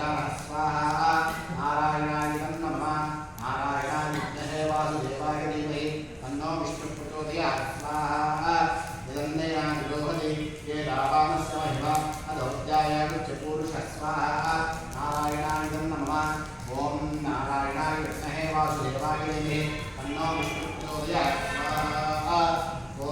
श्रीशानः स्वाहा नारायणाय नमः नारायणाय विद्महे वासुदेवाय धीमहि तन्नो विष्णुः प्रचोदयात् स्वाहा यदन्नेनानि रोहति ये रावामस्य महिमा अधोऽध्यायाय पुरुषः स्वाहा नारायणाय नमः ॐ नारायणाय विद्महे वासुदेवाय धीमहि तन्नो विष्णुः प्रचोदयात् स्वाहा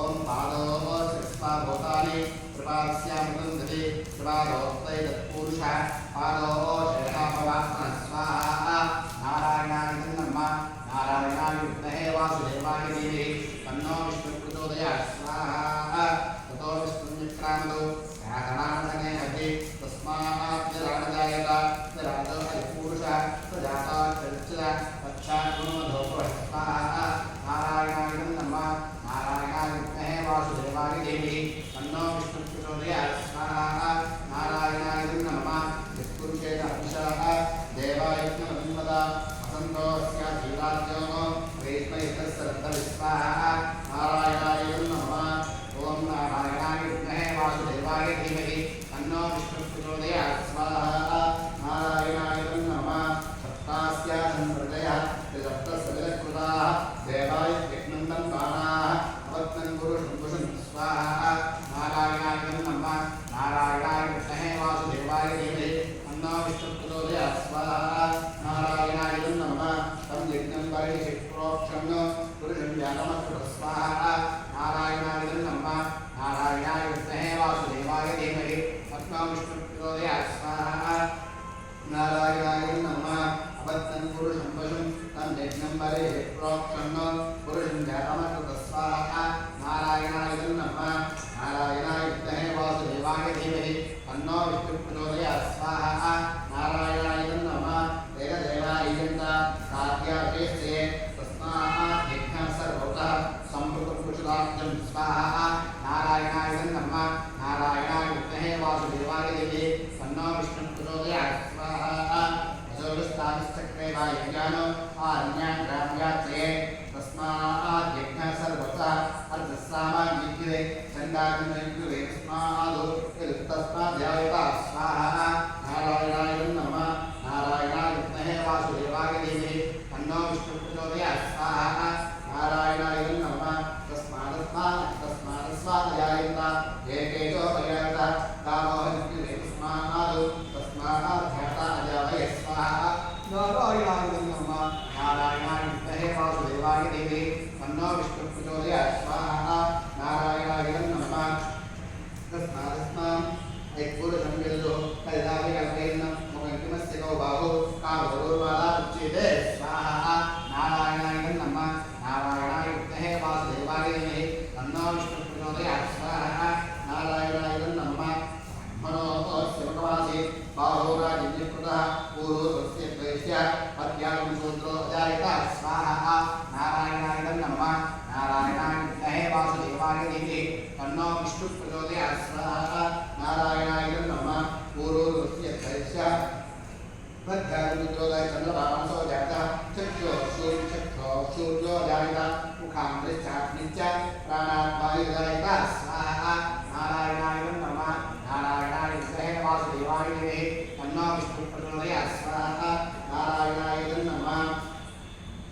ॐ पादो शिरस्वा भूतानि कृपास्यामृतन्दति कृपादोक्तै तत्पुरुषः पादो शिरः भवात्मनः स्वाहा नारायणाय नमः नारायणाय विद्महे वासुदेवाय धीमहि तन्नो विष्णुः प्रचोदयात् स्वाहा ततो विष्णुमित्रामदो ध्यानामसने हति तस्मात् जराणजायत जरातो हरिपुरुषः प्रजाता चरित्र पक्षात्मनो स्वाहा नारायणाय नमः नारायणाय विद्महे वासुदेवाय धीमहि तन्नो विष्णुः प्रचोदयात् स्वाहा नारायणाय नमः यत्पुरुषेण अभिषः देवायज्ञमन्वदा वसन्तोऽस्य धीराज्योः वैष्णैकस्सर्वविस्वाहा नारायणाय नमः ॐ नारायणाय विद्महे वासुदेवाय धीमहि तन्नो विष्णुः प्रचोदयात् स्वाहा नारायणाय नमः सप्तास्य संप्रजयः सप्तसविलकृताः देवाय यज्ञं बाणाः अवत्नं पुरुषं स्वाहा नारायणाय नमः नारायणाय विद्महे वासुदेवाय धीमहि तन्नो विष्णुः प्रचोदयात् स्वाहा नारायणाय नमः तं यज्ञं परिषिप्रोक्षं पुरुषं व्यानमकृत स्वाहा नारायणाय नमः नारायणाय विद्महे वासुदेवाय धीमहि तन्नो विष्णुः प्रचोदयात् स्वाहा नारायणाय नमः अवत्नं पुरुषं पशुं तं यज्ञं परिषिप्रोक्षं पुरुषं व्यानमकृत स्वाहा नारायणाय नमः नारायणाय विद्महे वासुदेवाय धीमहि तन्नो विष्णुः प्रचोदयात् स्वाहा नारायणाय नमः देवदेवायन्त साध्यादेशे तस्मात् यज्ञः सर्वतः सम्पृक्तपुरुषार्थं स्वाहा नारायणाय नमः नारायणाय विद्महे वासुदेवाय धीमहि तन्नो विष्णुः प्रचोदयात् स्वाहा यजोगस्तानिश्चक्रे वा यज्ञानो आरण्यान् ग्राम्यात्रे तस्मात् यज्ञः सर्वतः अर्थसामान्यज्ञे चण्डाग्निजुवे तस्मादो तस्माद्यायता स्वाहा नारायणाय नमः नारायणाय विद्महे वासुदेवाय धीमहि तन्नो विष्णुः प्रचोदयात् स्वाहा नारायणाय नमः तस्मादस्मादयायन्त एकेजो भयात दामोहनिज्ञे तस्मादो तस्माद्ध्याता अजावय स्वाहा नारायणाय नमः नारायणाय विद्महे वासुदेवाय धीमहि तन्नो विष्णुः प्रचोदयात् स्वाहा नारायणाय नमः तस्मादस्मान् एकपुरुषं विदुः कलिदाभिकल्पेन मुखङ्किमस्य कौ बाहु कामधुर्वादा उच्यते स्वाहा नारायणाय नमः नारायणाय विद्महे वासुदेवाय धीमहि तन्नो विष्णुः प्रचोदयात् स्वाहा नारायणाय नमः मनोः शिवकवासी बाहुराजिनिकृतः पूर्वस्य द्वैस्य पद्यागं शूद्रो अजायत स्वाहा नारायणाय नमः नारायणाय विद्महे वासुदेवाय धीमहि तन्नो विष्णुः प्रचोदयात् स्वाहा नारायणाय नमः पूर्वस्य द्वैस्य पद्यागं शूद्रो चन्द्रभावंसो जातः चक्षुः सूर्यो जायत मुखाग्निश्च प्राणात्मायुजायत स्वाहा नारायणाय नमः नारायणाय विद्महे वासुदेवाय धीमहि तन्नो विष्णुः प्रचोदयात् स्वाहा नारायणाय नमः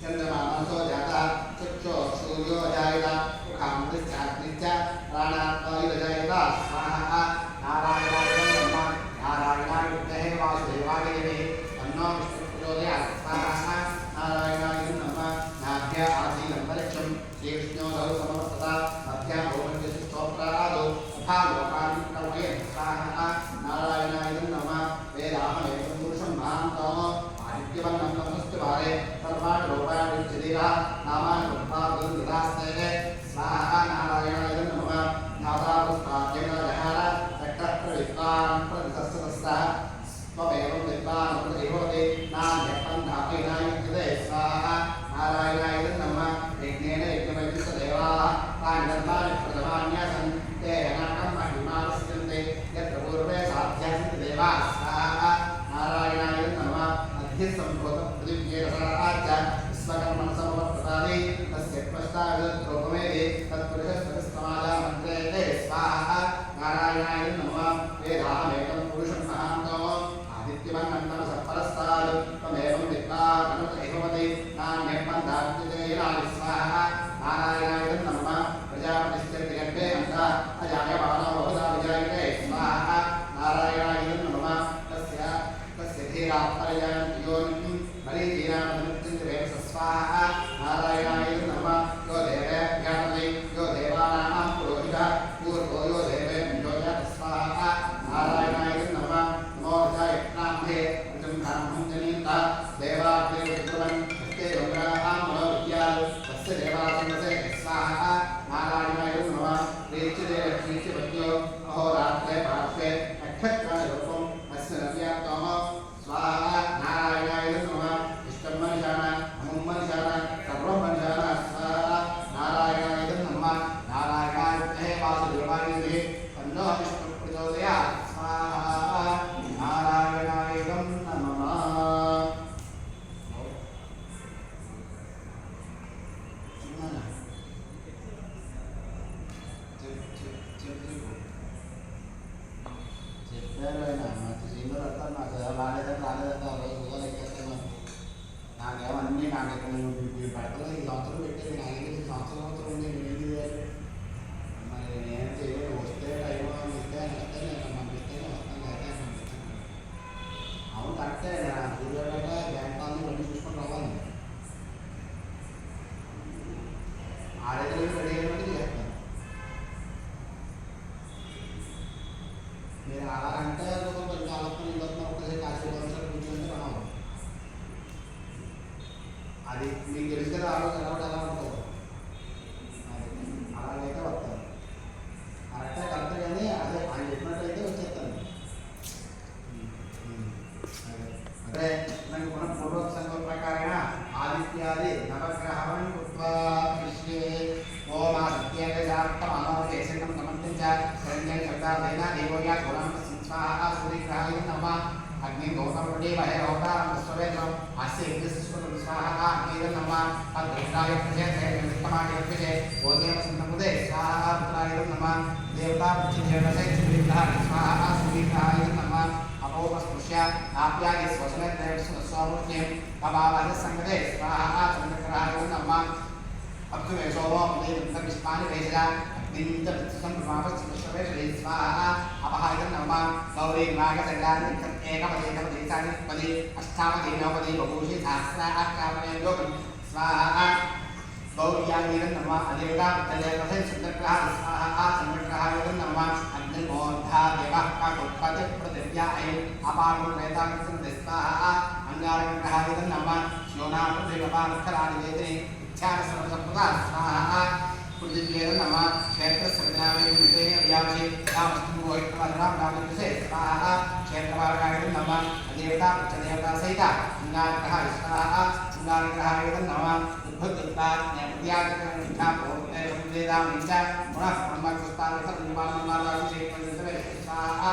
चन्द्रमानसो जातः चक्षुः सूर्यो जायत मुखाग्निश्च प्राणात्मायुजायत स्वाहा नारायणाय नमः नारायणाय विद्महे वासुदेवाय धीमहि तन्नो विष्णुः प्रचोदयात् स्वाहा नारायणाय नमः नाभ्य आसीनन्तरिक्षं श्रीविष्णोः समवर्तता मध्या भोगस्य स्तोत्रादो तथा लोकान् कल्पयन् स्वाहा नारायणाय नमः वेदाहमेकं पुरुषं महान्तः आदित्यवन्नं नमस्ते वारे सर्वाणि रूपाणि शरीरः नामानि रूपादुर्निधास्ते स्वाहा नारायणाय नमः नादावस्ताद्यमनजहार चक्रप्रविद्वान् प्रतिसस्ततस्तः स्वमेवं विद्वान् प्रतिभवति नान्यपन्थापैनायुज्यते स्वाहा नारायणाय नमः यज्ञेन यज्ञमैत्रिसदेवाः तानि धर्माणि प्रथमान्यासन् ते अनाकं महिमानस्यन्ते यत्र पूर्वे साध्यासन्ति देवाः स्वाहा नारायणाय नमः अध्यसम्भूतं पृथिव्येरसाराच्च विश्वकर्मणसमवर्ततानि तस्य पश्चाद्रूपमेधि तत्पुरुषस्तमाजामन्त्रे स्वाहा नारायणाय नमः वेदाहमेकं पुरुषं महान्तः आदित्यवन्नं वीरात्मरयान्योनिं मरीचीनामनुचिन्तवेन स्वाहा नारायणाय नमः यो देवेभ्यामहि यो देवानां पुरोहितः पूर्वो यो देवेभ्यो स्वाहा नारायणाय नमः नमो जयत्रामहे ब्रह्मं जनिता देवाग्निर्विक्रमन् हस्ते गङ्गाः मनोविद्याल तस्य देवासनसे स्वाहा नारायणाय नमः प्रीच्यते लक्ष्मीच्यवत्यो अहोरात्रे पार्श्वे नक्षत्ररूपम् अस्य नव्यात्तमः स्वाहा नारायणाय नमः इष्टं मनिषाण अमुं मनिषाण सर्वं मनिषाण स्वाहा नारायणाय नमः नारायणाय विद्महे वासुदेवाय धीमहि तन्नो विष्णुः प्रचोदयात् स्वाहा नारायणाय नमः నాకేమన్నీ నాకు పెడతలో ఈ సంవత్సరం పెట్టేది నాలుగు సంవత్సరం ఉంది మరి నేను చేయలేదు వస్తే టైం ఇస్తే వస్తే నేను పంపిస్తేనే వస్తాను అయితే పంపిస్తాను అవును కరెక్టే సూర్యోదయ బ్యాంక్ కాలనీ ఇవన్నీ చూసుకొని రావాలి ఆడైతే రెడీ అయినట్టు చేస్తాను మీరు అలాగంటే కొంచెం ఆలోచన ఇవ్వకుండా ఒకసారి కాసేపు కూర్చొని రావాలి అది మీకు తెలిసిన ఆలోచన ఎలా ఉంటుందో అది అలాగైతే వస్తాను కరెక్ట్ కానీ అదే ఆయన చెప్పినట్టయితే వచ్చేస్తాను అదే నాకు మన పూర్వ సంకల్పకారేణ ఆదిత్యాది నవగ్రహాన్ని కృత్వా విశ్వే ఓం ఆదిత్యేకజాత్తమానోదేశకం సమర్థించ శరణ్యం శబ్దార్థేన దేవోయా ఘోరాం స్వాహా సూర్యగ్రహాయ నమః अग्नि गौतम वडे वहे होता स्ववेदम आस्य यज्ञस्वत स्वाहा अग्निर नमः अद्रुष्टाय प्रजे निमित्तमाय प्रजे ओदेव संतमुदे स्वाहा रुद्राय नमः देवता प्रचिन्यसे सुविग्रह स्वाहा सुविग्रहाय नमः अपोपस्पृश्य आप्याय स्वसने देवस्य स्वामुख्यं कबावः संगदे स्वाहा चन्द्रग्रहाय नमः अब्दुमे सोमो देवं विष्मानि वेशा अग्निं संप्रमापस्पृश्यवे स्वाहा अपहाय नमः गौरी नागदण्डानि एकपदे अष्टापदे नवपदे बभूषि सहस्राकामयो स्वाहा गौर्याय नमः अदेवता तदेवसे चन्द्रग्रहाय स्वाहा चन्द्रग्रहाय नमः अग्निमोर्धा देवः काकोत्पदे पृथिव्याय अपारुणेतामित्रं स्वाहा अंगारग्रहाय नमः शिवनामदेवपार्थराणि वेदने इच्छासर्वसम्पदा स्वाहा पृथिव्यै नमः क्षेत्रसर्वनामये व्यावशे रामस्तुभोहितवदनामनामसे स्वाहा क्षेत्रवारकाय नमः देवता प्रचदेवता सहित अंगारग्रहाय स्वाहा अंगारग्रहाय नमः उद्भुतता न्यायत्यागनिष्ठा पूर्णे समुदेदामिष्ठा पुनः ब्रह्मकुस्तारसंवादमालाभिषेक पंचमे स्वाहा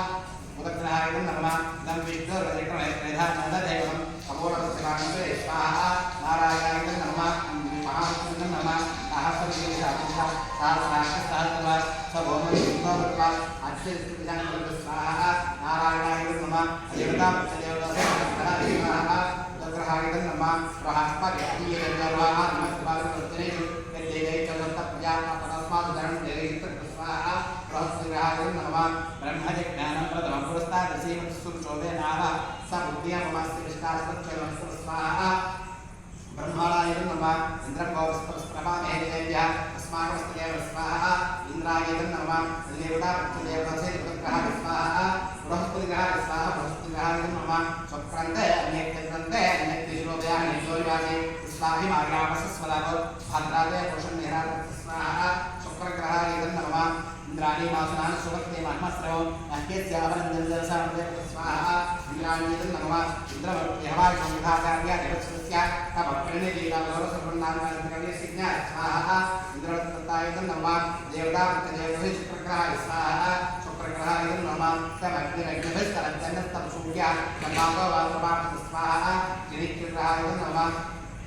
उदग्रहाय नमः दं विष्णुर्वैष्णवैधानदेवं अमोलकस्यमानसे स्वाहा नारायणाय नमः महाविष्णुवे नमः सहस्रशीर्षाकुशा सहस्राक्षसहस्रवा सभौमलिङ्गोत्वा अक्षयस्तुतिजानवन्त स्वाहा नारायणाय नमः देवता प्रचदेवता स्वाहा उदग्रहाय नमः बृहस्पतिर्वाः नमस्कारवर्तनेषु यद्देवैकवन्तप्रजापदस्मादुदरणं देवैत्र स्वाहा बृहस्पतिग्रहाय नमः ब्रह्मज्ञानं प्रथमं पुरस्तादसीमत्सुशोभेनाः स बुद्धियमस्य विष्टास्मच्छेमस्तु स्वाहा ब्रह्मणाय नमः इंद्रं गौरस्परस्प्रभामेहेभ्यः अस्माकमस्तदेव स्वाहा इंद्राय नमः देवता प्रत्यदेवतासे रुद्रग्रहाय स्वाहा बृहस्पतिग्रहाय स्वाहा बृहस्पतिग्रहाय नमः शुक्रन्ते अन्येत्यन्ते अन्येत्यशोभयाः निजोर्यासे स्वाभिमार्यामसस्वलाभो भद्रादे पुरुषन्निराज स्वाहा शुक्रग्रहाय नमः इंद्राणी मासनान् सुभक्ते महमस्रवो नह्यस्यावरञ्जनजलसामदेव स्वाहा इंद्राणी नमः इंद्रमर्त्यहवाय संविधाचार्य देवस्य तपप्रणिलीलागौरसम्पन्नान्वयसिज्ञा स्वाहा इंद्रवत्ताय नमः देवता प्रत्यदेवसे शुक्रग्रहाय स्वाहा शुक्रग्रहाय नमः तमग्निरग्निभिस्तरजन्नस्तं सूर्या तन्मागोवासुपापस स्वाहा गिरिग्रहाय नमः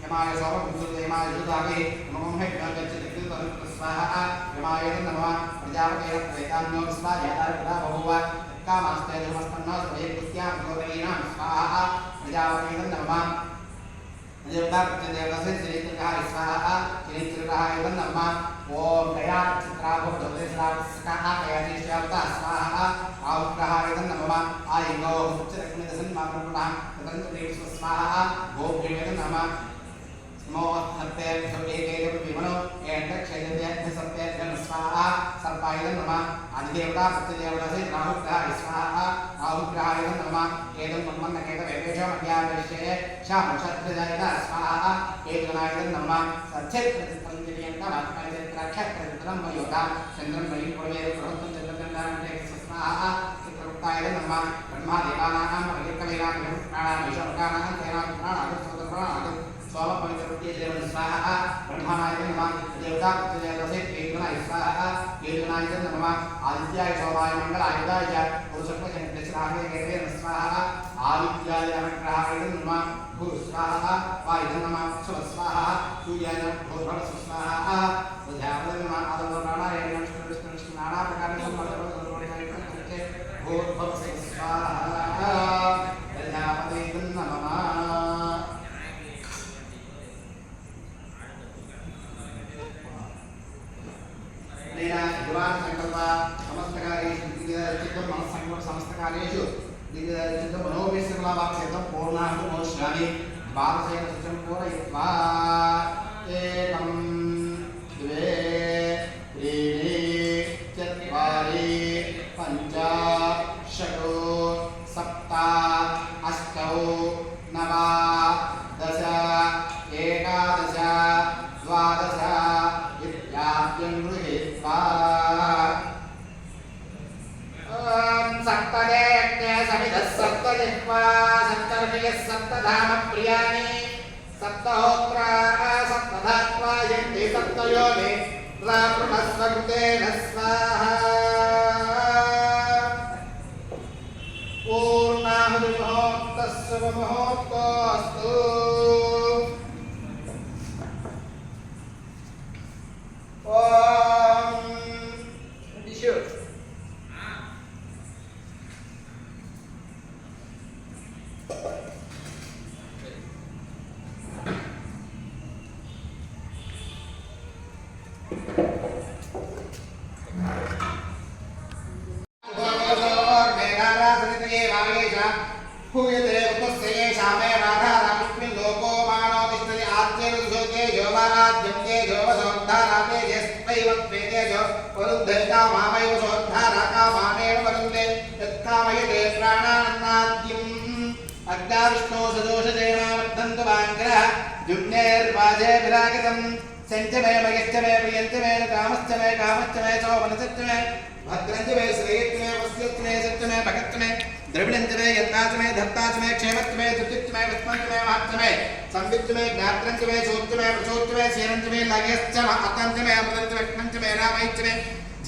यमाय सोमभूतदेमाय युधावे नमः गच्छति स्वाहा यमाय नमः प्रजापते प्रेतान्यो स्वाहा बहुव कामास्ते धर्मस्तन्नो स्वयं गोदरीणां स्वाहा प्रजापते नमः देवता प्रत्यदेवसे श्रीकृष्णाय स्वाहा श्रीकृष्णाय नमः ओम कया चित्राभो दौलेश्वरास्का कयानीश्वरता स्वाहा आउग्रहायं नमः आयिगो उच्चरक्मिदसन् मातृपुनः तदन्तरेषु स्वाहा गोभ्येन नमः नमो हत्तेभ्यो एकेभ्यो विमनो एण्डक्षयदेभ्यः सत्तेभ्यः स्वाहा सर्पाय नमः अधिदेवता प्रत्यदेवता से राहुग्रहाय स्वाहा राहुग्रहाय नमः एदं मन्मन्नकेतवेभ्यो मध्यावेश्ये शामक्षत्रजाय स्वाहा एकनाय नमः सच्छेत्रचित्रं नमः नक्षत्रचित्रं मयोगा चन्द्रं मयि पूर्वे प्रवृत्तं चन्द्रगन्धान्ते स्वाहा चित्रगुप्ताय नमः ब्रह्मादेवानां मलिकवीरां प्राणां विश्वकानां तेनां प्राणां सोदप्राणां सोमपवित्रप्रत्येदेवं स्वाहा ब्रह्मणाय नमः देवता प्रत्येदेवसे एकनाय स्वाहा एकनाय नमः आदित्याय सोमाय मंगलाय उदाय पुरुषपक्षनिश्राहे केतेन स्वाहा आदित्याय अनुग्रहाय नमः भू स्वाहा वायुः नमः शुभ स्वाहा सूर्याय भूर्भव स्वाहा बुधाय नमः आदम प्राणाय नमः विष्णु नाना प्रकार के भूर्भव स्वाहा प्रजापते नमः नेना युवान संकल्प समस्तकार्येषु दिग्गजचित्तं मनस्संकल्प समस्तकार्येषु दिग्गजचित्तं मनोवेशकलावाक्यं पूर्णाहं मोक्ष्यामि बालसेन सुचं पूरयित्वा एकं द्वे त्रीणि चत्वारि पञ्च षट् सप्त अष्ट नव दश एकादश द्वादश इत्याद्यं गृहीत्वा सप्तदेयज्ञ समितः सप्तजिह्वा सप्तर्षयः सप्तधाम प्रियाणि सप्तहोत्रा सप्तधात्वा यन्ति सप्तयोनि प्रापृणस्वकृतेन स्वाहा पूर्णाहुतिमुहूर्तस्य मुहूर्तोऽस्तु भूयते उतस्य येषामे राधारामिस्मिन् लोको मानो तिष्ठति आद्यनुसोते योवाराध्यं तेजो वसोद्धाराते यस्त्वैवत्वेतेजो वरुद्धैता मामैव सोद्धाराका मामेव वरुन्धे यत्कामयते प्राणान्नाद्यम् अग्नाविष्णो सदोषजेनावर्धन्तु वाङ्ग्रः जुग्नेर्वाजे विरागितं सञ्च मे मयश्च मे प्रियञ्च मे कामश्च मे चोमनश्च मे भद्रञ्च मे श्रेयश्च मे वस्यश्च मे सच्च मे भगश्च मे द्रविणञ्च मे यत्नाच मे धत्ताच मे क्षेमच्च मे दुतिच्च मे विस्मञ्च मे महच्च मे संविच्च मे ज्ञात्रञ्च मे चोच्च मे प्रचोच्च मे क्षीरञ्च मे लयश्च अतञ्च मे अमृतञ्च विष्णञ्च मे रामैश्च मे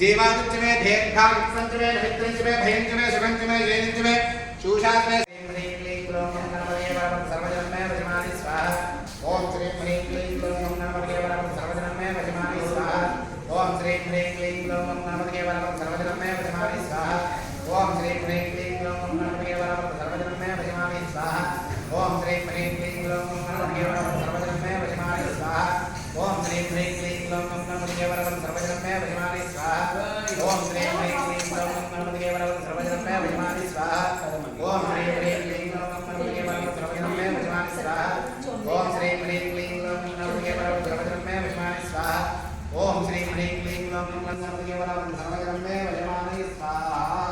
जीवादिच्च मे दीर्घायुष्यञ्च मे मित्रञ्च मे भयञ्च मे सुखञ्च मे जयञ्च मे शूषाच मे ओम श्री ह्रीं क्लीं ग्लौं गणपतये वरं सर्वजनं मे वशमानि स्वाहा ओम श्री ह्रीं क्लीं ग्लौं गणपतये वरं सर्वजनं मे वशमानि स्वाहा ओम श्री ह्रीं क्लीं ग्लौं गणपतये वरं सर्वजनं मे वशमानि स्वाहा ओम श्री ह्रीं क्लीं ग्लौं गणपतये वरं सर्वजनं मे वशमानि स्वाहा ओम श्री ह्रीं क्लीं ग्लौं गणपतये वरं सर्वजनं मे वशमानि स्वाहा ओम श्री ह्रीं क्लीं ग्लौं गणपतये वरं सर्वजनं मे वशमानि स्वाहा ओम श्री ह्रीं क्लीं ग्लौं गणपतये वरं सर्वजनं मे वशमानि स्वाहा ओम श्री ह्रीं क्लीं ग्लौं गणपतये वरं सर्वजनं मे वशमानि स्वाहा ओम श्री ह्रीं क्लीं ग्लौं गणपतये वरं सर्वजनं मे वशमानि स्वाहा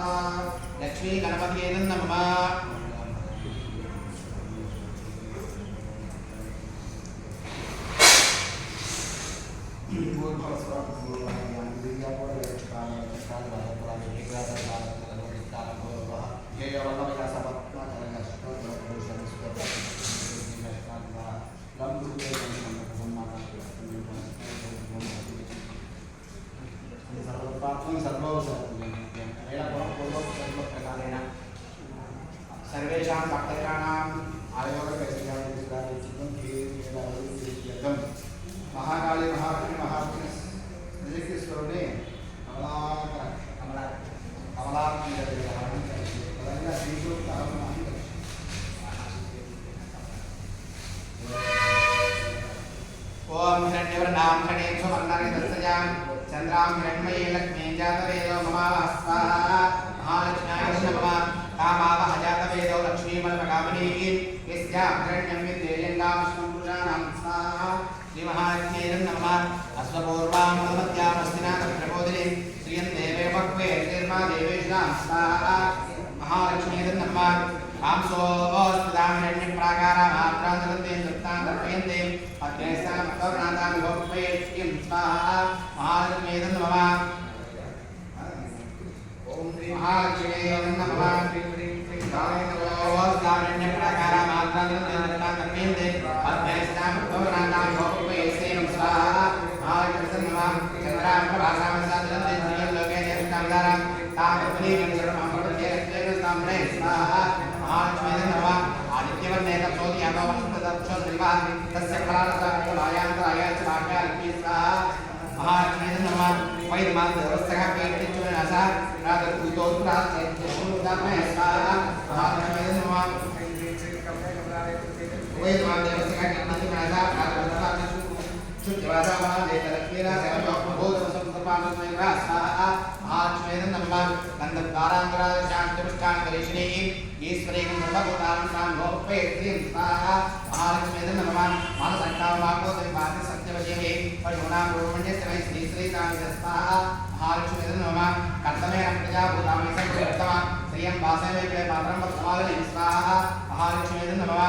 लक्ष्मी गणपतये नमः सर्वेषां भक्तानां आयोगकैर्यादिस्वरूपे महाकाली महालक्ष्मी महालक्ष्मी स्वरूपे ओम हिरण्यवर्णां खडेषु वर्णानि दर्शयामि चन्द्रां हिरण्मयी लक्ष्मीं जातवेदो ममावः स्वाहा महालक्ष्म्याय नमः कामावः जातवेदो लक्ष्मीमल्पकामनीः यस्यां हिरण्यं विद्येयङ्गां विष्णुं पुरुषाणां स्वाहा श्रीमहालक्ष्म्यै नमः अश्वपूर्वां मदमत्यामस्तिनाथप्रबोधिनीं श्रियं देवे भक्वे श्रीर्मा देवेशां स्वाहा महालक्ष्म्यै नमः आंसोस्तामिरण्यं प्राकारामात्रान्तरन्ते नृत्तां तर्पयन्ते अग्नेस्तां करुणातां भक्वे श्रियं स्वाहा महालक्ष्म्यै नमः ओम श्री महालक्ष्म्यै नमः ओस्तामिरण्यं प्राकारामात्रान्तरन्ते नृत्तां तर्पयन्ते अग्नेस्तां करुणातां भक्वे श्रियं स्वाहा महालक्ष्म्यै नमः चन्द्रां प्रभासामसादरन्ते श्रियं लोके देवतां तामपनीयं सर्वमङ्गलं साम्रे स्वाहा महालक्ष्म्यै नमः आदित्यवर्णे तत्सोदियामवन्तदक्षोद्रिवा तस्य फलानसायन्तराय च भाग्यालक्ष्मी स्वाहा महालक्ष्म्यै नमः वैद्यमानदेवस्तः पेटिचुरनसा राजपूतोत्तरासेत्युदामय स्वाहा महालक्ष्म्यै नमः वैद्यमानदेवस्तः पेटिचुरनसा राजपूतोत्तरासेत्युदामय शुद्धवासामहादेवलक्ष्मीरा सर्वभूतसंसर्पानस्मैरा स्वाहा महालक्ष्म्यै नमः गन्धद्वारान्तराशान्तपुष्टान्तरेशिनीः ईश्वरीं सर्वभूतानां भोपे श्रीं स्वाहा महालक्ष्म्यै नमः मानसङ्कामाकोदविभाति सत्यवशेः परिगुणां ब्रह्मण्यस्य श्री श्रीतानि स्वाहा महालक्ष्म्यै नमः कर्तमेन प्रजाभूतामि सर्वोत्तमा श्रियं वासवे पात्रं वर्तमालने स्वाहा महालक्ष्म्यै नमः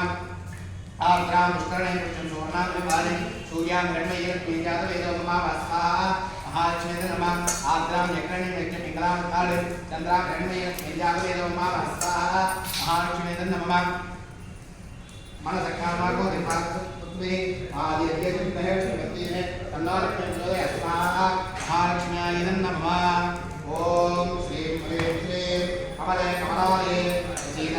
आद्रां पुष्करणे पुष्पं सुवर्णां विभाले सूर्यां हिरण्मयी जातवेदो ममावः स्वाहा महालक्ष्म्यै नमः आद्रां यज्ञणे यज्ञपिकलां काले चन्द्रां हिरण्मयी जातवेदो ममावः स्वाहा महालक्ष्म्यै नमः मनसखामाको दिपात्वे आदित्यजुम्भे शिवतीने तन्नालक्ष्म्यै स्वाहा महालक्ष्म्यै नमः ओम श्रीं ह्रीं श्रीं कमले कमलालये प्रसीद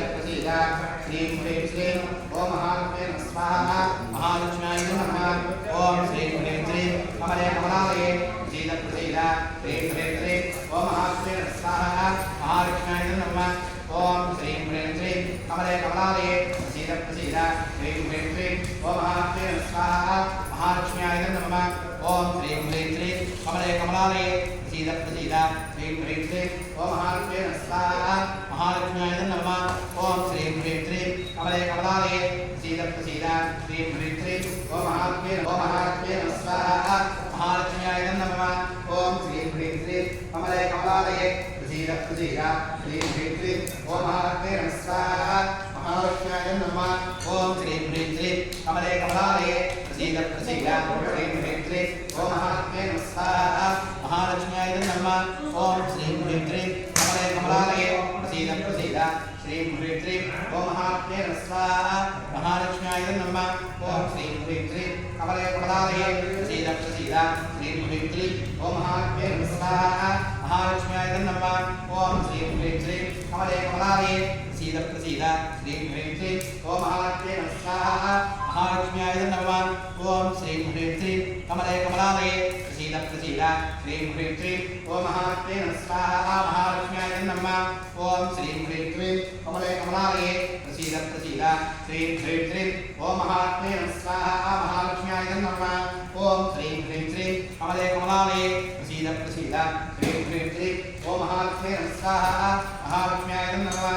श्रीं ह्रीं श्रीं ओम महालक्ष्म्यै स्वाहा महालक्ष्म्यै नमः ओम श्रीं ह्रीं श्रीं कमले कमलालये प्रसीद श्रीं ह्रीं श्रीं ओम महालक्ष्म्यै स्वाहा महालक्ष्म्यै नमः ओम श्रीं ह्रीं श्रीं कमले कमलालये प्रसीद श्रीं ह्रीं श्रीं ओम महालक्ष्म्यै स्वाहा महालक्ष्म्यै नमः ओम श्रीं ह्रीं श्रीं कमले कमलालये प्रसीद श्रीं ह्रीं श्रीं ओम महालक्ष्म्यै स्वाहा महालक्ष्म्यै नमः ओम श्रीं ह्रीं श्रीं कमले कमलालये प्रसीद श्रीं ह्रीं श्रीं ओम महालक्ष्म्यै स्वाहा महालक्ष्म्यै नमः ओम श्रीं ह्रीं श्रीं कमले कमलालये प्रसीद श्रीं ह्रीं श्रीं ओम महालक्ष्म्यै स्वाहा महालक्ष्म्यै नमः ओम श्रीं ह्रीं श्रीं कमले कमलालये प्रसीद श्रीं ह्रीं श्रीं ओम महालक्ष्म्यै स्वाहा महालक्ष्म्यै नमः ओम श्रीं ह्रीं श्रीं कमले कमलालये प्रसीद श्रीं ह्रीं श्रीं ओम महालक्ष्म्यै स्वाहा महालक्ष्म्यै नमः ओम श्रीं ह्रीं श्रीं कमले कमलालये प्रसीद श्रीं ह्रीं श्रीं ओम महालक्ष्म्यै स्वाहा महालक्ष्म्यै नमः ओम श्रीं ह्रीं श्रीं कमले कमलालये प्रसीद श्रीं ह्रीं श्रीं ओम महालक्ष्म्यै स्वाहा महालक्ष्म्यै नमः ओम श्रीं ह्रीं श्रीं कमले कमलालये प्रसीद श्रीं ह्रीं श्रीं ओम महालक्ष्म्यै स्वाहा महालक्ष्म्यै नमः ओम श्रीं ह्रीं श्रीं कमले कमलालये प्रसीद श्रीं ह्रीं श्रीं ओम महालक्ष्म्यै स्वाहा महालक्ष्म्यै नमः ओम श्रीं ह्रीं श्रीं कमले कमलालये प्रसीद श्रीं ह्रीं श्रीं ओम महालक्ष्म्यै स्वाहा महालक्ष्म्यै नमः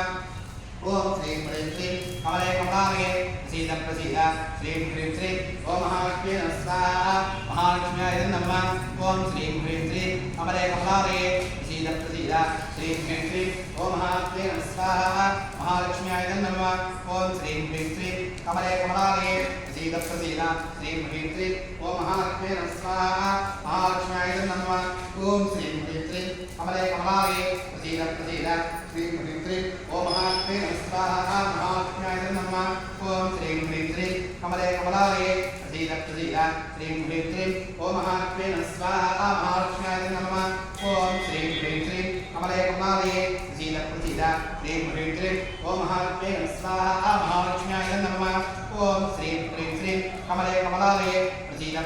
ओम श्रीं ह्रीं श्रीं कमले कमलालये प्रसीद श्रीं ह्रीं श्रीं ओम महालक्ष्म्यै स्वाहा महालक्ष्म्यै नमः ओम श्रीं ह्रीं श्रीं कमले कमलालये प्रसीद श्रीं ह्रीं श्रीं ओम महालक्ष्म्यै स्वाहा महालक्ष्म्यै नमः ओम श्रीं ह्रीं श्रीं कमले कमलालये प्रसीद श्रीं ह्रीं श्रीं ओम महालक्ष्म्यै स्वाहा महालक्ष्म्यै नमः ओम श्रीं ह्रीं श्रीं कमले कमलालये प्रसीद श्रीं ह्रीं श्रीं ओम महालक्ष्म्यै स्वाहा महालक्ष्म्यै नमः ओम श्रीं ह्रीं श्रीं कमले कमलालये प्रसीद श्रीं ह्रीं श्रीं ओम महालक्ष्म्यै स्वाहा महालक्ष्म्यै नमः ओम श्रीं ह्रीं श्रीं कमले कमलालये प्रसीद श्रीं ह्रीं श्रीं ओम महालक्ष्म्यै स्वाहा महालक्ष्म्यै नमः ओम श्रीं ह्रीं श्रीं कमले कमलालये प्रसीद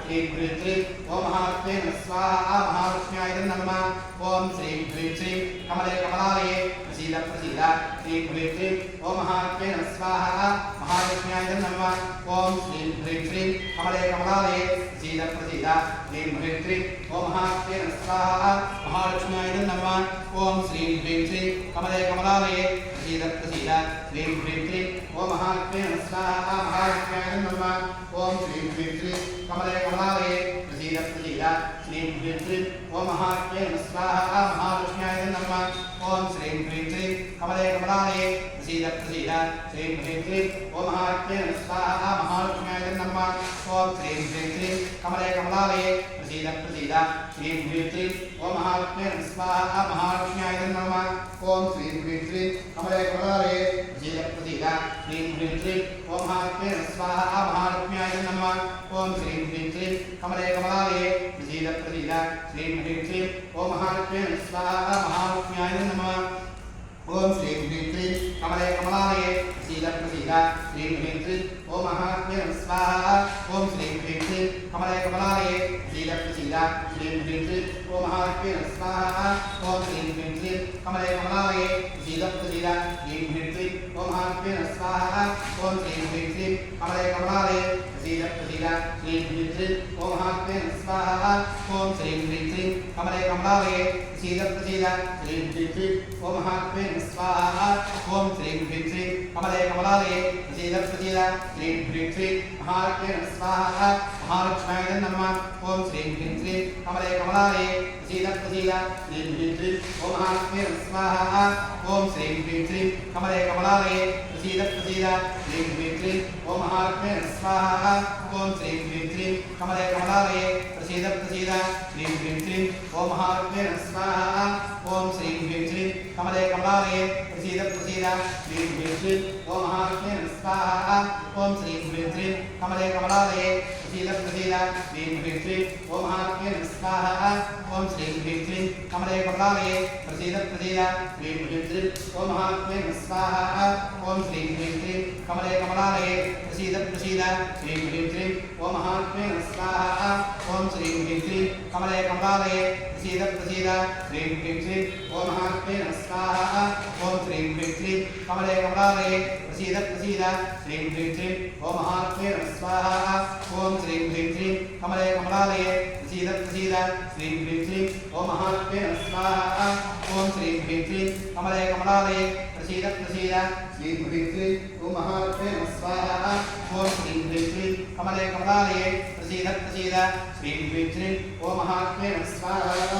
श्रीं ह्रीं श्रीं ओम महालक्ष्म्यै स्वाहा महालक्ष्म्यै नमः ओम श्रीं ह्रीं श्रीं कमले कमलालये प्रसीद प्रसीद श्रीं ह्रीं श्रीं ओम महालक्ष्म्यै नमः स्वाहा महालक्ष्म्याय नमः ओम श्रीं ह्रीं श्रीं कमले कमलालये प्रसीद प्रसीद श्रीं ह्रीं श्रीं ओम महालक्ष्म्यै नमः स्वाहा महालक्ष्म्याय नमः ओम श्रीं ह्रीं श्रीं कमले कमलालये प्रसीद प्रसीद श्रीं ह्रीं श्रीं ओम महालक्ष्म्यै नमः स्वाहा महालक्ष्म्याय नमः ओम श्रीं ह्रीं श्रीं कमले कमलालये प्रसीद प्रसीद श्रीं ह्रीं श्रीं ओम महालक्ष्म्यै नमः स्वाहा महालक्ष्म्याय नमः ओम श्रीं ह्रीं श्रीं कमले कमलालये प्रसीद प्रसीद श्रीं ह्रीं श्रीं ओम महालक्ष्म्यै नमः स्वाहा महालक्ष्म्याय नमः ओम श्रीं ह्रीं श्रीं कमले कमलालये प्रसीद प्रसीद श्रीं ह्रीं श्रीं ओम महालक्ष्म्यै नमः स्वाहा महालक्ष्म्याय नमः ओम श्रीं ह्रीं श्रीं कमले कमलालये प्रसीद प्रसीद श्रीं ह्रीं श्रीं ओम महालक्ष्म्यै नमः स्वाहा महालक्ष्म्याय नमः ओम श्रीं ह्रीं श्रीं कमले कमलालये प्रसीद प्रसीद श्रीं ह्रीं श्रीं ओम महालक्ष्म्यै नमः स्वाहा महालक्ष्म्याय नमः ओम श्रीं ह्रीं श्रीं कमले कमलालये प्रसीद प्रसीद श्रीं ह्रीं श्रीं ओम महालक्ष्म्यै नमः स्वाहा ओम श्रीं ह्रीं श्रीं कमले कमलालये प्रसीद प्रसीद श्रीं ह्रीं श्रीं ओम महालक्ष्म्यै नमः स्वाहा ओम श्रीं ह्रीं श्रीं कमले कमलालये प्रसीद प्रसीद श्रीं ह्रीं श्रीं ओम महालक्ष्म्यै नमः स्वाहा ओम श्रीं ह्रीं श्रीं कमले कमलालये प्रसीद प्रसीद श्रीं ह्रीं श्रीं ओम महालक्ष्म्यै नमः स्वाहा ओम श्रीं ह्रीं श्रीं कमले कमलालये प्रसीद प्रसीद श्रीं ह्रीं श्रीं ओम महालक्ष्म्यै नमः स्वाहा ओम श्रीं ह्रीं श्रीं कमले कमलालये प्रसीद प्रसीद श्रीं ह्रीं श्रीं महालक्ष्म्यै नमः स्वाहा महालक्ष्म्याय नमः ओम श्रीं ह्रीं श्रीं कमले कमलालये प्रसीद प्रसीद श्रीं ह्रीं श्रीं ओम महालक्ष्म्यै नमः स्वाहा ओम श्रीं ह्रीं श्रीं कमले कमलालये प्रसीद प्रसीद श्रीं ह्रीं श्रीं ओम महालक्ष्म्यै नमः स्वाहा ओम श्रीं ह्रीं श्रीं कमले कमलालये प्रसीद प्रसीद श्रीं ह्रीं श्रीं ओम महालक्ष्म्यै नमः स्वाहा ओम श्रीं ह्रीं श्रीं कमले कमलालये प्रसीद प्रसीद श्रीं ह्रीं श्रीं ओम महालक्ष्म्यै नमः स्वाहा ओम श्रीं ह्रीं श्रीं कमले कमलालये प्रसीद प्रसीद श्रीं ह्रीं श्रीं ओम महालक्ष्म्यै नमः स्वाहा ओम श्रीं ह्रीं श्रीं कमले कमलालये प्रसीद प्रसीद श्रीं ह्रीं श्रीं ओम महालक्ष्म्यै नमः स्वाहा ओम श्रीं ह्रीं श्रीं कमले कमलालये प्रसीद प्रसीद श्रीं ह्रीं श्रीं ओम महालक्ष्म्यै नमः स्वाहा ओम श्रीं ह्रीं श्रीं कमले कमलालये प्रसीद प्रसीद श्रीं ह्रीं श्रीं ओम महालक्ष्म्यै नमः स्वाहा ओम श्रीं ह्रीं श्रीं कमले कमलालये प्रसीद प्रसीद श्रीं ह्रीं श्रीं ओम महालक्ष्म्यै नमः स्वाहा ओम श्रीं ह्रीं श्रीं कमले कमलालये प्रसीद प्रसीद श्रीं ह्रीं श्रीं ओम महालक्ष्म्यै नमः स्वाहा ओम श्रीं ह्रीं श्रीं कमले कमलालये प्रसीद प्रसीद श्रीं ह्रीं श्रीं ओम महालक्ष्म्यै नमः स्वाहा ओम श्रीं ह्रीं श्रीं कमले कमलालये प्रसीद प्रसीद श्रीं ह्रीं श्रीं ओम महालक्ष्म्यै नमः स्वाहा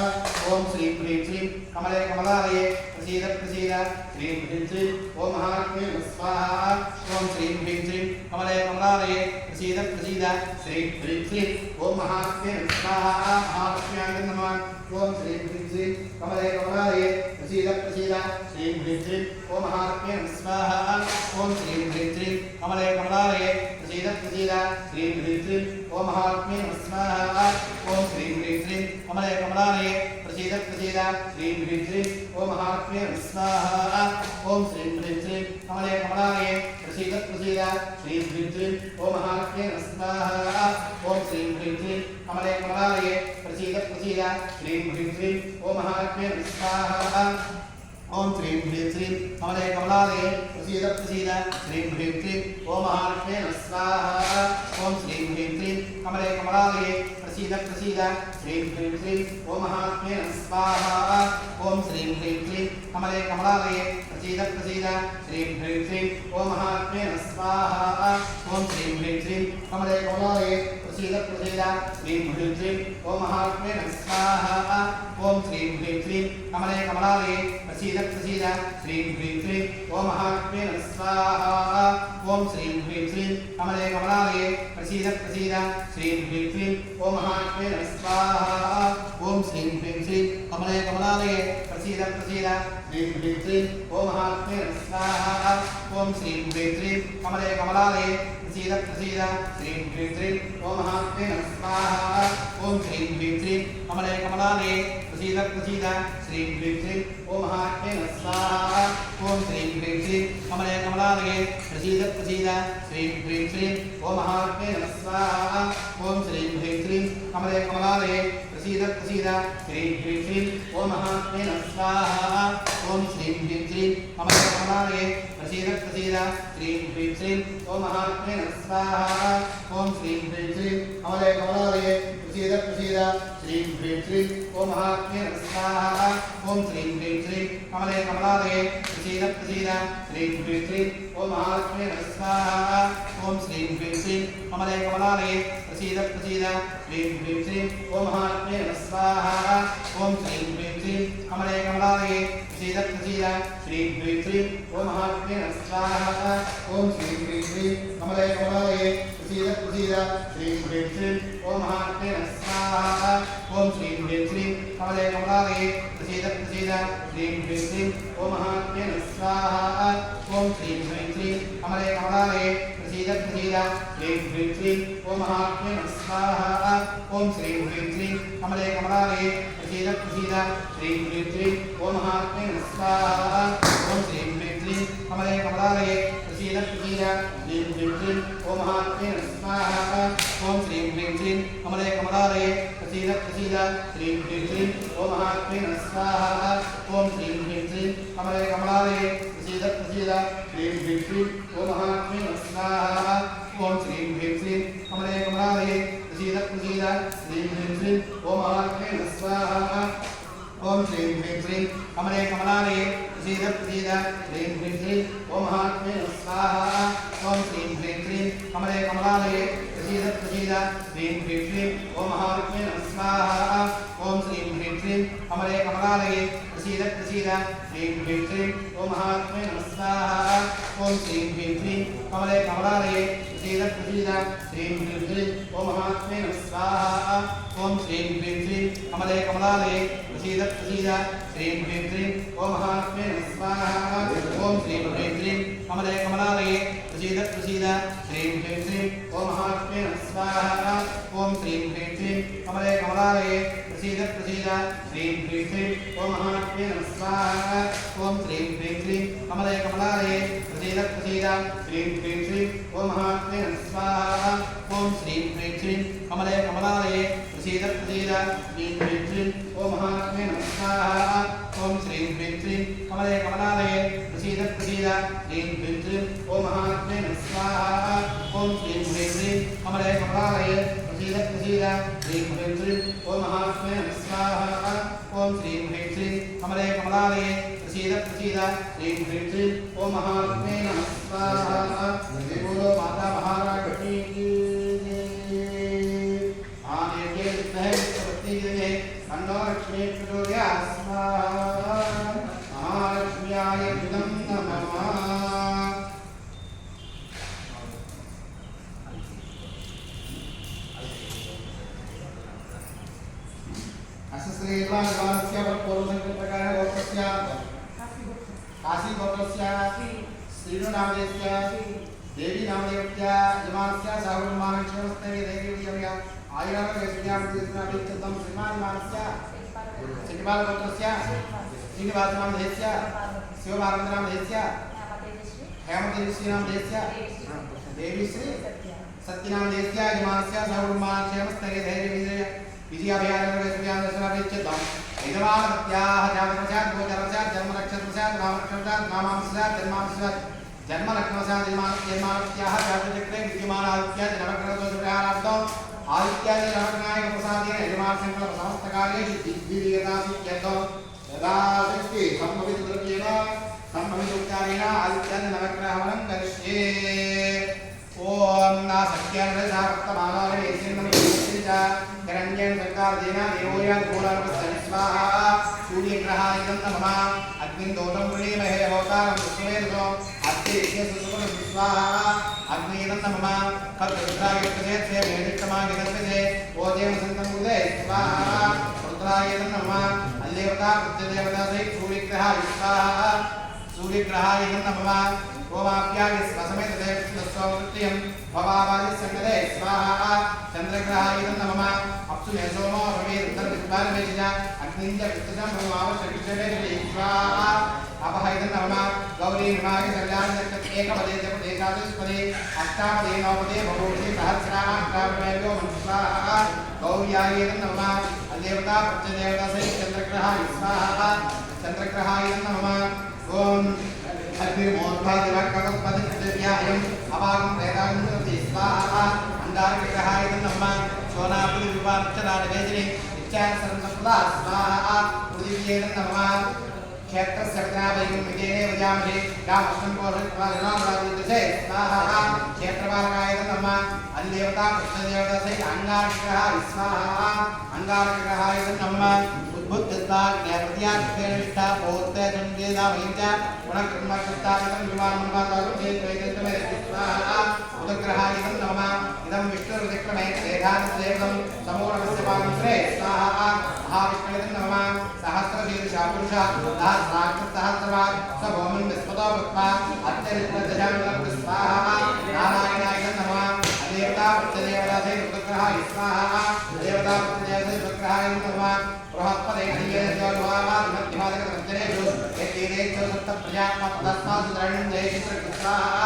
ओम श्रीं ह्रीं श्रीं कमले कमलालये प्रसीद प्रसीद श्रीं ह्रीं श्रीं ओम महालक्ष्म्यै नमः स्वाहा ओम श्रीं ह्रीं श्रीं कमले कमलालये प्रसीद प्रसीद श्रीं ह्रीं श्रीं ओम महालक्ष्म्यै नमः स्वाहा महालक्ष्म्याय नमः ओम श्रीं ह्रीं श्रीं कमले कमलालये प्रसीद प्रसीद श्रीं ह्रीं श्रीं ओम महालक्ष्म्यै नमः स्वाहा ओम श्रीं ह्रीं श्रीं कमले कमलालये प्रसीद प्रसीद श्रीं ह्रीं श्रीं ओम महालक्ष्म्यै नमः स्वाहा ओम श्रीं ह्रीं श्रीं कमले कमलालये प्रसीद प्रसीद श्रीं ह्रीं श्रीं ओम महालक्ष्म्यै नमः स्वाहा ओम श्रीं ह्रीं श्रीं कमले कमलालये प्रसीद प्रसीद श्रीं ह्रीं श्रीं ओम महालक्ष्म्यै नमः स्वाहा ओम श्रीं ह्रीं श्रीं कमले कमलालये प्रसीद प्रसीद श्रीं ह्रीं श्रीं ओम महालक्ष्म्यै नमः स्वाहा ओम श्रीं ह्रीं श्रीं कमले कमलालये प्रसीद प्रसीद श्रीं ह्रीं श्रीं ओम महालक्ष्म्यै नमः स्वाहा ओम श्रीं ह्रीं श्रीं कमले कमलालये प्रसीद प्रसीद श्रीं ह्रीं श्रीं ओम महालक्ष्म्यै नमः स्वाहा ओम श्रीं ह्रीं श्रीं कमले कमलालये प्रसीद प्रसीद श्रीं ह्रीं श्रीं ओम महालक्ष्म्यै नमः स्वाहा ओम श्रीं ह्रीं श्रीं कमले कमलालये प्रसीद प्रसीद श्रीं ह्रीं श्रीं ओम महालक्ष्म्यै नमः स्वाहा ओम श्रीं ह्रीं श्रीं कमले कमलालये प्रसीद प्रसीद श्रीं ह्रीं श्रीं ओम महालक्ष्म्यै नमः स्वाहा ओम श्रीं ह्रीं श्रीं कमले कमलालये प्रसीद प्रसीद श्रीं ह्रीं श्रीं ओम महालक्ष्म्यै नमः स्वाहा ओम श्रीं ह्रीं श्रीं कमले कमलालये प्रसीद प्रसीद श्रीं ह्रीं श्रीं ओम महालक्ष्म्यै नमः स्वाहा ओम श्रीं ह्रीं श्रीं कमले कमलालये प्रसीद प्रसीद श्रीं ह्रीं श्रीं ओम महालक्ष्म्यै नमः स्वाहा ओम श्रीं ह्रीं श्रीं कमले कमलालये प्रसीद प्रसीद श्रीं ह्रीं श्रीं ओम महालक्ष्म्यै नमः स्वाहा ओम श्रीं ह्रीं श्रीं कमले कमलालये प्रसीद प्रसीद श्रीं ह्रीं श्रीं ओम महालक्ष्म्यै नमः स्वाहा ओम श्रीं ह्रीं श्रीं कमले कमलालये प्रसीद प्रसीद श्रीं ह्रीं श्रीं ओम महात्मे नमः स्वाहा ओम श्रीं ह्रीं श्रीं कमलालये प्रसीद प्रसीद श्रीं ह्रीं श्रीं ओम महात्मे नमः स्वाहा ओम श्रीं ह्रीं श्रीं कमलालये प्रसीद प्रसीद श्रीं ह्रीं श्रीं ओम महात्मे नमः स्वाहा ओम श्रीं ह्रीं श्रीं कमलालये प्रसीद प्रसीद श्रीं ह्रीं श्रीं ओम महात्मे नमः स्वाहा ओम श्रीं ह्रीं श्रीं कमलालये प्रसीद प्रसीद श्रीं ह्रीं श्रीं ओम महात्मे नमः स्वाहा ओम श्रीं ह्रीं श्रीं कमलालये प्रसीद प्रसीद श्रीं ह्रीं श्रीं ओम महात्मे नमः स्वाहा ओम श्रीं ह्रीं श्रीं कमलालये प्रसीद प्रसीद श्रीं ह्रीं श्रीं ओम महात्मे नमः स्वाहा ओम श्रीं ह्रीं श्रीं कमलालये प्रसीद प्रसीद श्रीं ह्रीं श्रीं ओम महात्मे नमः स्वाहा ओम श्रीं ह्रीं श्रीं कमलालये प्रसीद प्रसीद श्रीं ह्रीं श्रीं ओम महात्मे नमः स्वाहा ओम श्रीं ह्रीं श्रीं कमलालये प्रसीद प्रसीद श्रीं ह्रीं श्रीं ओम महात्मे नमः स्वाहा ओम श्रीं ह्रीं श्रीं कमलालये प्रसीद प्रसीद श्रीं ह्रीं श्रीं ओम महात्मे नमः स्वाहा ओम श्रीं ह्रीं श्रीं कमलालये प्रसीद प्रसीद श्रीं ह्रीं श्रीं ओम महात्मे नमः स्वाहा ओम श्रीं ह्रीं श्रीं कमलालये प्रसीद प्रसीद श्रीं ह्रीं श्रीं ओम महात्मे नमः स्वाहा ओम श्रीं ह्रीं श्रीं कमलालये प्रसीद प्रसीद श्रीं ह्रीं श्रीं ओम महात्मे नमः स्वाहा ओम श्रीं ह्रीं श्रीं कमलालये प्रसीद प्रसीद श्रीं ह्रीं श्रीं ओम महात्मे नमः स्वाहा ओम श्रीं ह्रीं श्रीं कमलालये प्रसीद प्रसीद श्रीं ह्रीं श्रीं ओम महात्मे नमः स्वाहा ओम श्रीं ह्रीं श्रीं कमलालये प्रसीद प्रसीद श्रीं ह्रीं श्रीं ओम महात्मे नमः स्वाहा ओम श्रीं ह्रीं श्रीं कमलालये प्रसीद प्रसीद श्रीं ह्रीं श्रीं ओम महात्मे नमः स्वाहा ओम श्रीं ह्रीं श्रीं कमलालये प्रसीद प्रसीद श्रीं ह्रीं श्रीं ओम महात्मे नमः स्वाहा ओम श्रीं ह्रीं श्रीं कमलालये प्रसीद प्रसीद श्रीं ह्रीं श्रीं ओम महात्मे नमः स्वाहा ओम श्रीं ह्रीं श्रीं कमलालये प्रसीद प्रसीद श्रीं ह्रीं श्रीं ओम महात्मे नमः स्वाहा ओम श्रीं ह्रीं श्रीं कमलालये प्रसीद प्रसीद श्रीं ह्रीं श्रीं ओम महात्मे नमः स्वाहा ओम श्रीं ह्रीं श्रीं कमलालये प्रसीद प्रसीद श्रीं ह्रीं श्रीं ओम महात्मे नमः स्वाहा ओम श्रीं ह्रीं श्रीं कमलालये प्रसीद प्रसीद श्रीं ह्रीं श्रीं ओम महात्मे नमः स्वाहा ओम श्रीं ह्रीं श्रीं कमलालये प्रसीद प्रसीद श्रीं ह्रीं श्रीं ओम महात्मे नमः स्वाहा ओम श्रीं ह्रीं श्रीं कमलालये प्रसीद प्रसीद श्रीं ह्रीं श्रीं ओम महात्मे नमः स्वाहा। बोलो माता महाराज की लक्ष्मी महालक्ष्म्याय जुदं नमः। अश्रीर्वाणस्य पूर्वसंकल्पकाय गोत्रस्य काशी गोत्रस्य श्रीनुनामदेस्य देवी नामदेवस्य यमानस्य साहुर्मानक्षमस्ते देवी विजया आयुरागस्यामित्यं श्रीमानमानस्य श्रीपाल गोत्रस्य श्रीनिवास नामदेस्य शिवमानंद नामदेस्य हेमदेवी नामदेस्य देवी श्री सत्य नामदेस्य यमानस्य साहुर्मानक्षमस्ते देवी विजया विजयाभयानगरस्यान्दर्शनाभिच्यतं यजमानत्याः जातकस्यात् गोचरस्यात् जन्मनक्षत्रस्यात् नामनक्षत्रात् नामांशस्यात् जन्मांशस्यात् जन्मलग्नस्यात् जन्मानत्याः जातचक्रे विद्यमानादित्या जनवग्रहदोषविहारार्थौ आदित्यादि नवग्रहाय प्रसादेन यजमानसङ्कल्प समस्तकार्येषु दिग्विजयतासिद्ध्यर्थौ यदा शक्ति सम्भवितद्रव्येण सम्भवितोपचारेण आदित्यादि नवग्रहवनं करिष्ये। ओम नासक्यानरसाक्तमालारेश्वरमणिश्रीजा करण्यं संकारदेना देवोयान् घोरार्पस्य स्वाहा सूर्यग्रहाय नमः अग्निदोषं प्रणीमहे होतारं विश्वेदो अत्तेस्य सुसुमनं स्वाहा अग्निदं नमः कल्परुद्राय प्रदेशे वेदिकमागिदस्य ओजेम संतमुदे स्वाहा रुद्राय नमः अल्लेवता प्रत्यदेवता सहित सूर्यग्रहाय स्वाहा सूर्यग्रहाय नमः ओमाप्याय स्वसमेत देवस्य सोमृत्यं भवावादि संगते स्वाहा चंद्रग्रहाय नमः अप्सु मे सोमो भवेत् उत्तरदिक्पालमेजा अग्निञ्च विस्तृतं भवावश्यक्षणे स्वाहा अपहैत नमः गौरी विभागे कल्याण एकपदे जपदेकादशपदे अष्टापदे नवपदे भगवती सहस्राष्टापदेभ्यो स्वाहा गौर्याय नमः देवता प्रत्यदेवता सहित चंद्रग्रहाय स्वाहा चंद्रग्रहाय नमः ओम अग्निर्मोर्धा दिवकपदिव्यायं अवागं प्रेतागं स्वाहा अंगारग्रहाय नमः सोनापति विवार्चना निवेदने इच्छासरसप्ला स्वाहा पृथिव्यै नमः क्षेत्रस्य विद्रावयं विजयने वजामहे रामकृष्णं कोरणारादिते स्वाहा क्षेत्रपालकाय नमः अन्देवता प्रत्यदेवता सहित अंगारग्रहाय स्वाहा अंगारग्रहाय नमः बुद्धिस्ता ज्ञापत्याक्षेष्टा पोते संवेदा वैंचा गुणकर्मकृताकं विमानमनवादागं चेतवेदन्तमे स्वाहा उदग्रहाय नमः इदं विष्णुर्विक्रमे देहादेवं समूढमस्य पादं स्वाहा महाविष्णवे नमः सहस्रशीर्षा पुरुषा सहस्रवात् स भौमन् विस्मतो भक्त्वा अत्यरिक्तदशामितं स्वाहा नारायणाय नमः देवता प्रत्यदेवता सहित उदग्रहाय स्वाहा देवता प्रत्यदेवता सहित उदग्रहाय नमः बृहस्पते मध्यमादकजनेषु एतेषु सप्तप्रजात्मकदस्मासुधरणं जयचित्रकृत्वाः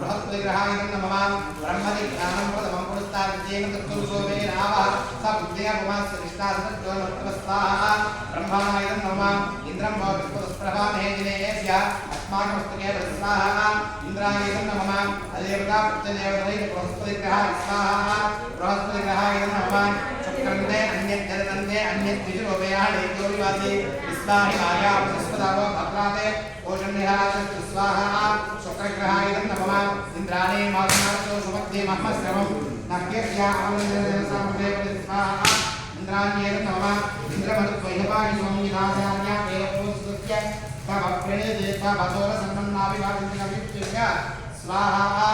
बृहस्पतिग्रहाय नमः ब्रह्मणि ज्ञानं प्रथमं पुरस्ताद्विजयेन तत्पुरुषोमे रावः स बुद्ध्या पुमास्य निष्ठासनत्वनमस्ताः ब्रह्माणाय नमः इन्द्रं भवस्प्रभामहेजनेभ्यः अस्माकमस्तके स्वाहा इन्द्राय नमः देवता प्रत्यदेवतै बृहस्पतिग्रहाय स्वाहा बृहस्पतिग्रहाय नमः शुक्रन्दे अन्यज्जलनन्दे अन्यद्विजुरोपयाणे गौरीवासी विस्वाहि माया बृहस्पतावो भद्राते ओषण्यहाय स्वाहा शुक्रग्रहाय नमः इन्द्राणे मासनार्थो सुमध्ये महस्रवं नह्यज्ञा आनन्दसामवे स्वाहा इंद्राण्ये नमः इंद्रमरुद्वैहपाणि स्वामिनाथान्या एवोस्तुत्य तव प्रणेदेता भसोर सन्मन्नाभिवादितकवित्य स्वाहा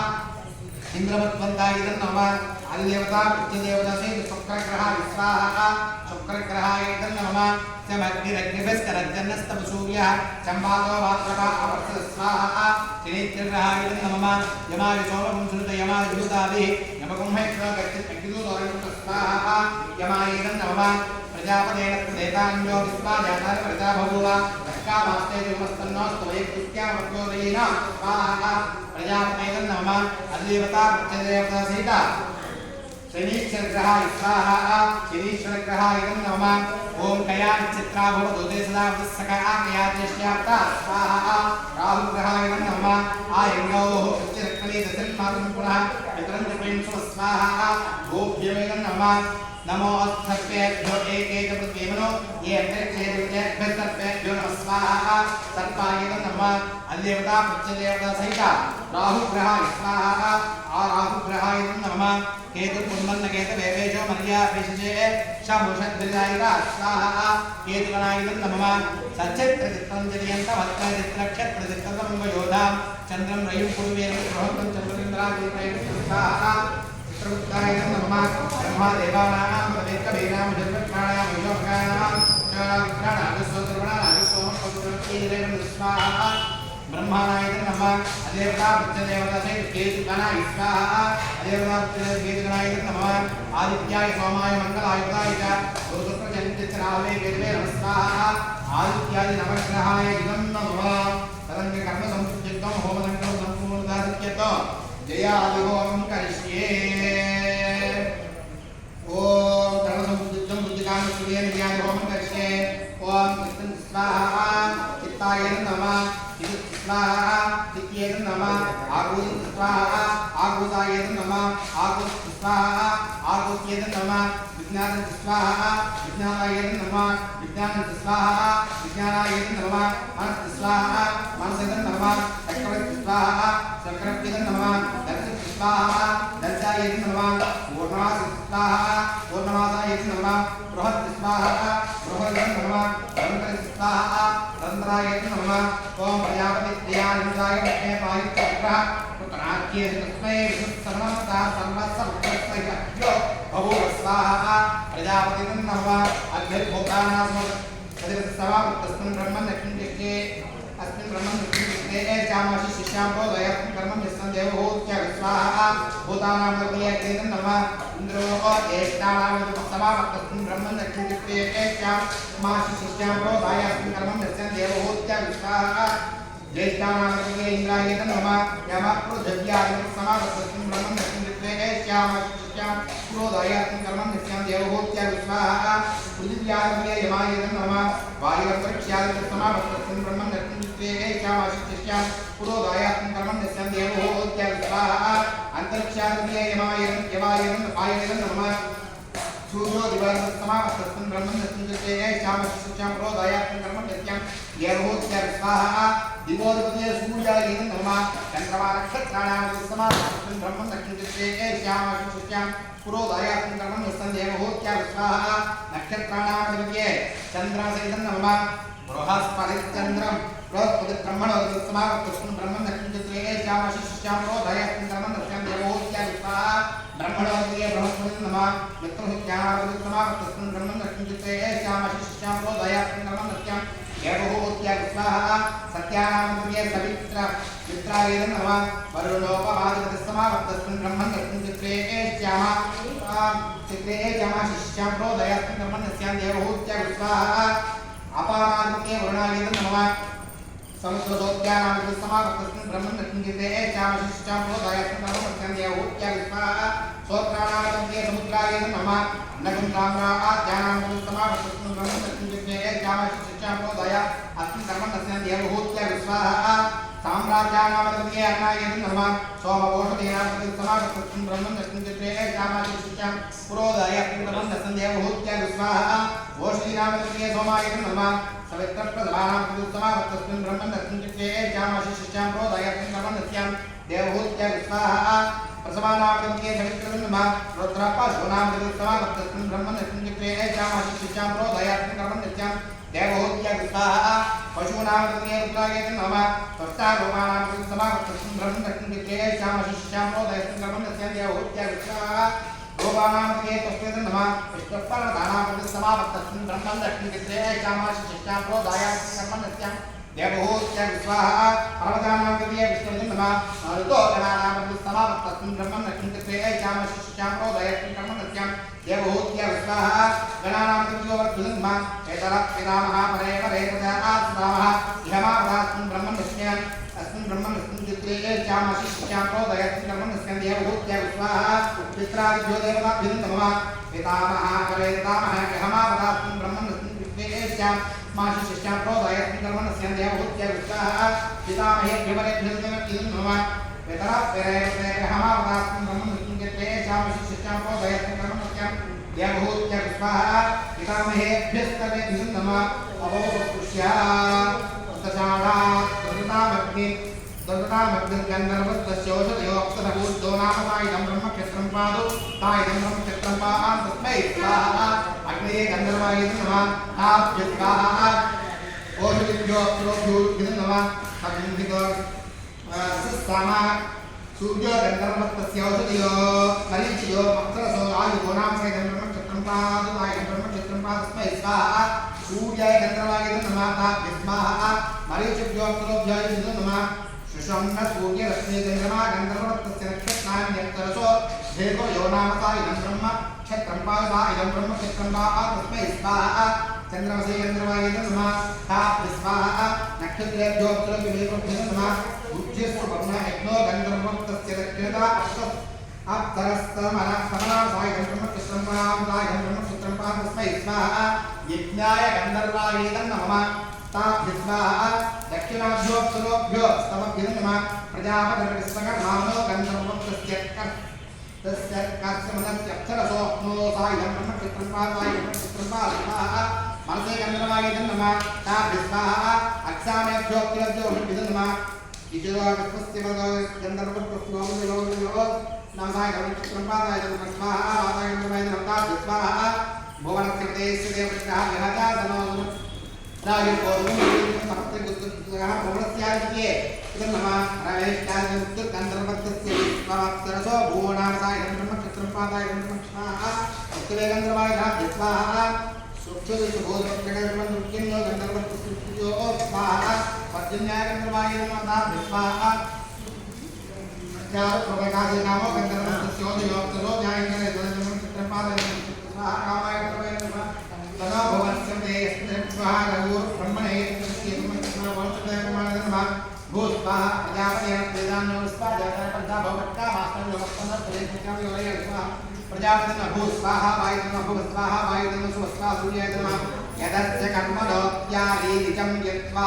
इंद्रमत्वन्ताय नमः आदिदेवता प्रत्यदेवता सहित शुक्रग्रहाय स्वाहा शुक्रग्रहाय नमः चमग्निरग्निभिस्करज्जन्नस्तपसूर्यः चम्बादो वात्रका अवर्त स्वाहा शनिग्रहाय नमः यमाय सोमं सुनुत यमाय दूताभिः यमकुम्भेश्वर गच्छत्यग्निदूतोरं स्वाहा यमाय नमः प्रजापतेन प्रदेतान्यो विस्वाजातः प्रजा बभूव दक्षामास्ते जुमस्तन्नोस्तु वैकुत्यामत्योदयेन स्वाहा प्रजापतेन नमः अधिदेवता प्रत्यदेवता सहित शनीश्वरग्रहाय स्वाहा शनीश्वरग्रहाय नमः ओम कया चित्रा भवतु ते सदा वत्सका कयादेश्याप्ता स्वाहा राहुग्रहाय नमः आयङ्गौः चिरक्कली दशन्मातं पुनः पितरं जपेन स्वाहा गोभ्यमेन नमः नमो अस्तभ्येभ्यो एकेकपृथ्वीमनो ये अन्तरिक्षेभ्यो नमः स्वाहा सर्पाय नमः अधिदेवता प्रत्यदेवता सहित राहुग्रहाय स्वाहा राहुग्रहाय नमः केतु पुन्मन्नकेत वेवेशो मर्या विशजे शमुषद्विजायिता स्वाहा केतुगणाय नमः सच्चित्रचित्तं जयन्त भक्तचित्रक्षत्रचित्रतं योधा चन्द्रं रयुं पूर्वेण बृहत्तं चन्द्रेन्द्रादित्रेण स्वाहा चित्रगुप्ताय नमः ब्रह्मदेवानां प्रदेकवीनां जन्मत्राणां विलोकानां विश्वोत्तरणानां स्वाहा ब्रह्माणाय नमः अधिदेवता प्रत्यदेवता सहित केतुगणाय स्वाहा अधिदेवता प्रत्यदेवता केतुगणाय नमः आदित्याय सोमाय मंगलाय बुधाय च गुरुशुक्रजनित्यरावे वेदवे नमः स्वाहा आदित्याय नवग्रहाय नमः तदंग कर्म संयुक्तं होमदंगं संपूर्णदादित्यतो जयादिहोमं करिष्ये ओम कर्म संयुक्तं बुद्धिकाम सूर्येन जयादिहोमं करिष्ये ओम कृष्ण स्वाहा चित्ताय नमः स्वाहा चित्तेन नमः आगुत स्वाहा आगुताय नमः आगुत स्वाहा आगुत्येन नमः विज्ञान स्वाहा विज्ञानाय नमः विज्ञान स्वाहा विज्ञानाय नमः मनस स्वाहा मनसेन नमः चक्रवर्ती स्वाहा चक्रवर्ती नमः दर्श स्वाहा दर्शाय नमः पूर्णमास स्वाहा पूर्णमासाय नमः बृहत् स्वाहा बृहत् नमः रंध्र स्वाहा रंध्राय नमः ओम प्रजापति प्रियानंदाय लक्ष्मी पायुचक्रः पुत्राख्ये तस्मै विष्णुसर्वमता सर्वसर्वस्य भवो स्वाहा प्रजापति नमः अग्निर्भोगानां सदिवसवा तस्मिन् ब्रह्मन् लक्ष्मीके अस्मिन् ब्रह्मन् लक्ष्मीके चामाशि शिष्यां बोधयत् कर्मं यस्तं देवो स्वाहा भूतानां तृतीयं नमः इंद्रो ज्येष्ठानां समापत्तस्मिन् ब्रह्मन् दक्षिणदिक्तेश्यां माशिष्यां प्रोदायास्मिन् कर्मं यस्यां देवहूत्या विश्वाः ज्येष्ठानां तृतीये इंद्राय नमः यमः पृथिव्यां समापत्तस्मिन् ब्रह्मन् दक्षिणदिक्तेश्यां माशिष्यां प्रोदायास्मिन् कर्मं यस्यां देवहूत्या विश्वाः पृथिव्यां यमाय नमः वायुरन्तरिक्षां समापत्तस्मिन् ब्रह्मन् दक्षिणदिक्तेश्यां माशिष्यां प्रोदायास्मिन् कर्मं यस्यां देवहूत्या विश्वाः अंतरिक्षां यमाय नमः सूर्यो दिवस समापत्तस्मिन् ब्रह्मन् दक्षिणदिक्तेश्यां माशिष्यां प्रोदायास्मिन् कर्मं यस्यां देवहूत्या विश्वाः दिवोदपते सूर्याय नमः चंद्रमा नक्षत्राणां समापत्तस्मिन् ब्रह्मन् दक्षिणदिक्तेश्यां माशिष्यां प्रोदायास्मिन् कर्मं यस्यां देवहूत्या विश्वाः नक्षत्राणां मध्ये चंद्रसहितं नमः बृहस्पतिचंद्रं ब्रह्मणो समापत्तस्मिन् ब्रह्मन् दक्षिणदिक्तेश्यां माशिष्यां प्रोदायास्मिन् कर्मं यस्यां देवहूत्या विश्वाः ब्रह्मणो बृहस्पतिं नमः मित्रसुत्यां समापत्तस्मिन् ब्रह्मन् दक्षिणदिक्तेश्यां माशिष्यां प्रोदायास्मिन् कर्मं यस्यां देवहूत्या विश्वाः सत्यानां सवित्र मित्राय नमः वरुणोपवादितः समापत्तस्मिन् ब्रह्मन् दक्षिणदिक्तेश्यां माशिष्यां प्रोदायास्मिन् कर्मं यस्यां देवहूत्या विश्वाः अपामादित्ये वरुणाय नमः समुद्रसोत्यानां समापत्तस्मिन् ब्रह्मन् दक्षिणदिक्तेश्यां माशिष्यां प्रोदायास्मिन् कर्मं यस्यां देवहूत्या विश्वाः सोत्राणां मध्ये समुद्राय नमः अन्नगुण्डाम्राद्यानां समापत्तस्मिन् ब्रह्मन् दक्षिणदिक्तेश्यां माशिष्यां प्रोदायास्मिन् कर्मं यस्यां देवहूत्या विश्वाः साम्राज्यानां मध्ये अन्नाय नमः सोमपोषदीनां समापत्तस्मिन् ब्रह्मन् दक्षिणदिक्तेश्यां माशिष्यां प्रोदायास्मिन् कर्मं यस्यां देवहूत्या विश्वाः ओषधीनां मध्ये सोमाय नमः सवित्रप्रधानां समापत्तस्मिन् ब्रह्मन् दक्षिणदिक्तेश्यां माशिष्यां प्रोदायास्मिन् कर्मं यस्यां देवहूत्या विश्वाः प्रसवानां मध्ये सवित्रं नमः रुद्रपशूनां समापत्तस्मिन् ब्रह्मन् दक्षिणदिक्तेश्यां माशिष्यां प्रोदायास्मिन् कर्मं यस्यां देवहूत्या विश्वाः पशूनां मध्ये रुद्राय नमः त्वष्टारूपाणां समापत्तस्मिन् ब्रह्मन् दक्षिणदिक्तेश्यां माशिष्यां प्रोदायास्मिन् कर्मं यस्यां देवहूत्या विश्वाः रूपाणां मध्ये तस्मै नमः विष्णुपर्वतानां समापत्तस्मिन् ब्रह्मन् दक्षिणदिक्तेश्यां माशिष्यां प्रोदायास्मिन् कर्मं यस्यां देवहूत्या विश्वाः पर्वतानां मध्ये विष्णुं नमः ऋतोगणानां समापत्तस्मिन् ब्रह्मन् दक्षिणदिक्तेश्यां माशिष्यां प्रोदायास्मिन् कर्मं यस्यां देवहूत्या विश्वाः गणानां मध्ये वर्धुं नमः एतरपितामहः परे प्रजास्तामः इहमावदास्मिन् ब्रह्मन् यस्याम् अस्मिन् ब्रह्मन् दक्षिणदिक्तेश्यां माशिष्यां प्रोदायास्मिन् कर्मं यस्यां देवहूत्या विश्वाः पित्रादिभ्यो देवताभ्यो नमः पितामहः परे पितामहः इहमावदास्मिन् ब्रह्मन् दक्षिणदिक्तेश्यां माशिष्यां प्रोदायास्मिन् कर्मं यस्यां देवहूत्या विश्वाः पितामहेभ्यो परेभ्यो देवताभ्यो नमः पितरपितरहमावदास्मिन् ब्रह्मन् दक्षिणदिक्तेश्यां माशिष्यां प्रोदायास्मिन् कर्मं यस्यां देवहूत्या विश्वाः पितामहेभ्यस्तमेभ्यो नमः अवोपस्पृश्या दुर्गतामग्निर्गन्धर्वस्तस्योषधयो अप्सरभूतो नाम तायिदं ब्रह्मक्षत्रं पादो तायिदं ब्रह्मक्षत्रं पाहां तस्मै स्वाहा अग्नये गन्धर्वाय नमः ताभ्य स्वाहा ओषधिभ्यो अप्सरोभ्यो नमः अग्निभ्यो सस्सामा सूर्यो गन्धर्वस्तस्य औषधयो मरीचियो अप्सरसो आयुधो नाम तायिदं ब्रह्मक्षत्रं पादो तायिदं ब्रह्मक्षत्रं पादो तस्मै स्वाहा सूर्याय गन्धर्वाय नमः ताभ्य स्वाहा मरीचिभ्यो अप्सरोभ्यो नमः सुषम्न सूर्यरश्मि चन्द्रमा गन्धर्वस्तस्य नक्षत्राण्यप्सरसो धेको यो नाम तायिदं ब्रह्मक्षत्रं पादो इदं ब्रह्मक्षत्रं पादो तस्मै स्वाहा चन्द्रमसे गन्धर्वाय नमः ताभ्य स्वाहा नक्षत्रेभ्यो अप्सरोभ्यो नमः बुद्धिस्तु ब्रह्म यज्ञो गन्धर्वस्तस्य दक्षिणता अप्सरस्तमनासाय ब्रह्मक्षत्रं पादो ब्रह्मक्षत्रं पादो तस्मै स्वाहा यज्ञाय गन्धर्वाय नमः ताभ्य स्वाहा दक्षिणाभ्यो अप्सरोभ्यो स्तवभ्यो नमः प्रजापतिर्विश्वकर्माणो गन्धर्वस्तस्य कर्षमनस्य अप्सरसो नो सायं ब्रह्मक्षत्रं पादो ब्रह्मक्षत्रं पादो स्वाहा मनसे गन्धर्वाय नमः ताभ्य स्वाहा अक्षामेभ्यो अप्सरोभ्यो नमः इजो विश्वस्य गन्धर्वस्तस्य नामाय ब्रह्मक्षत्रं पादो स्वाहा वाताय नमः ताभ्य स्वाहा भुवनस्य प्रदेशस्य देवताः विहतासनो भुवनस्यादित्ये इदं नमः रवेष्टादिमुक्त गन्धर्वस्तस्य विश्वाप्सरसो भुवनामसाय ब्रह्मक्षत्रं पादाय ब्रह्मक्षाः उत्तरे गन्धर्वाय स्वाहा सुक्षुदिषु भूतप्रकटमनुकिन्नो गन्धर्वस्तस्य स्वाहा पर्जन्याय गन्धर्वाय नमः स्वाहा चार प्रकाशे नामो गंधर्वस्योदयो सरोजायने दलनम चित्रपादने स्वाहा कामाय तवे नमः तनो भवस्यते स्वाहा रघुर ब्रह्मणे तस्मै वंशते नमः भूस्वाहा प्रजापतिः वेदान्यो स्वाहा पंचा भवत्ता मास्टर लोकपन्न प्रदेशकं योरय स्वाहा प्रजापतिः भूस्वाहा वायुः भूस्वाहा वायुः सुस्वाहा सूर्याय नमः यदस्य कर्मणोत्यादीनिचं यत्वा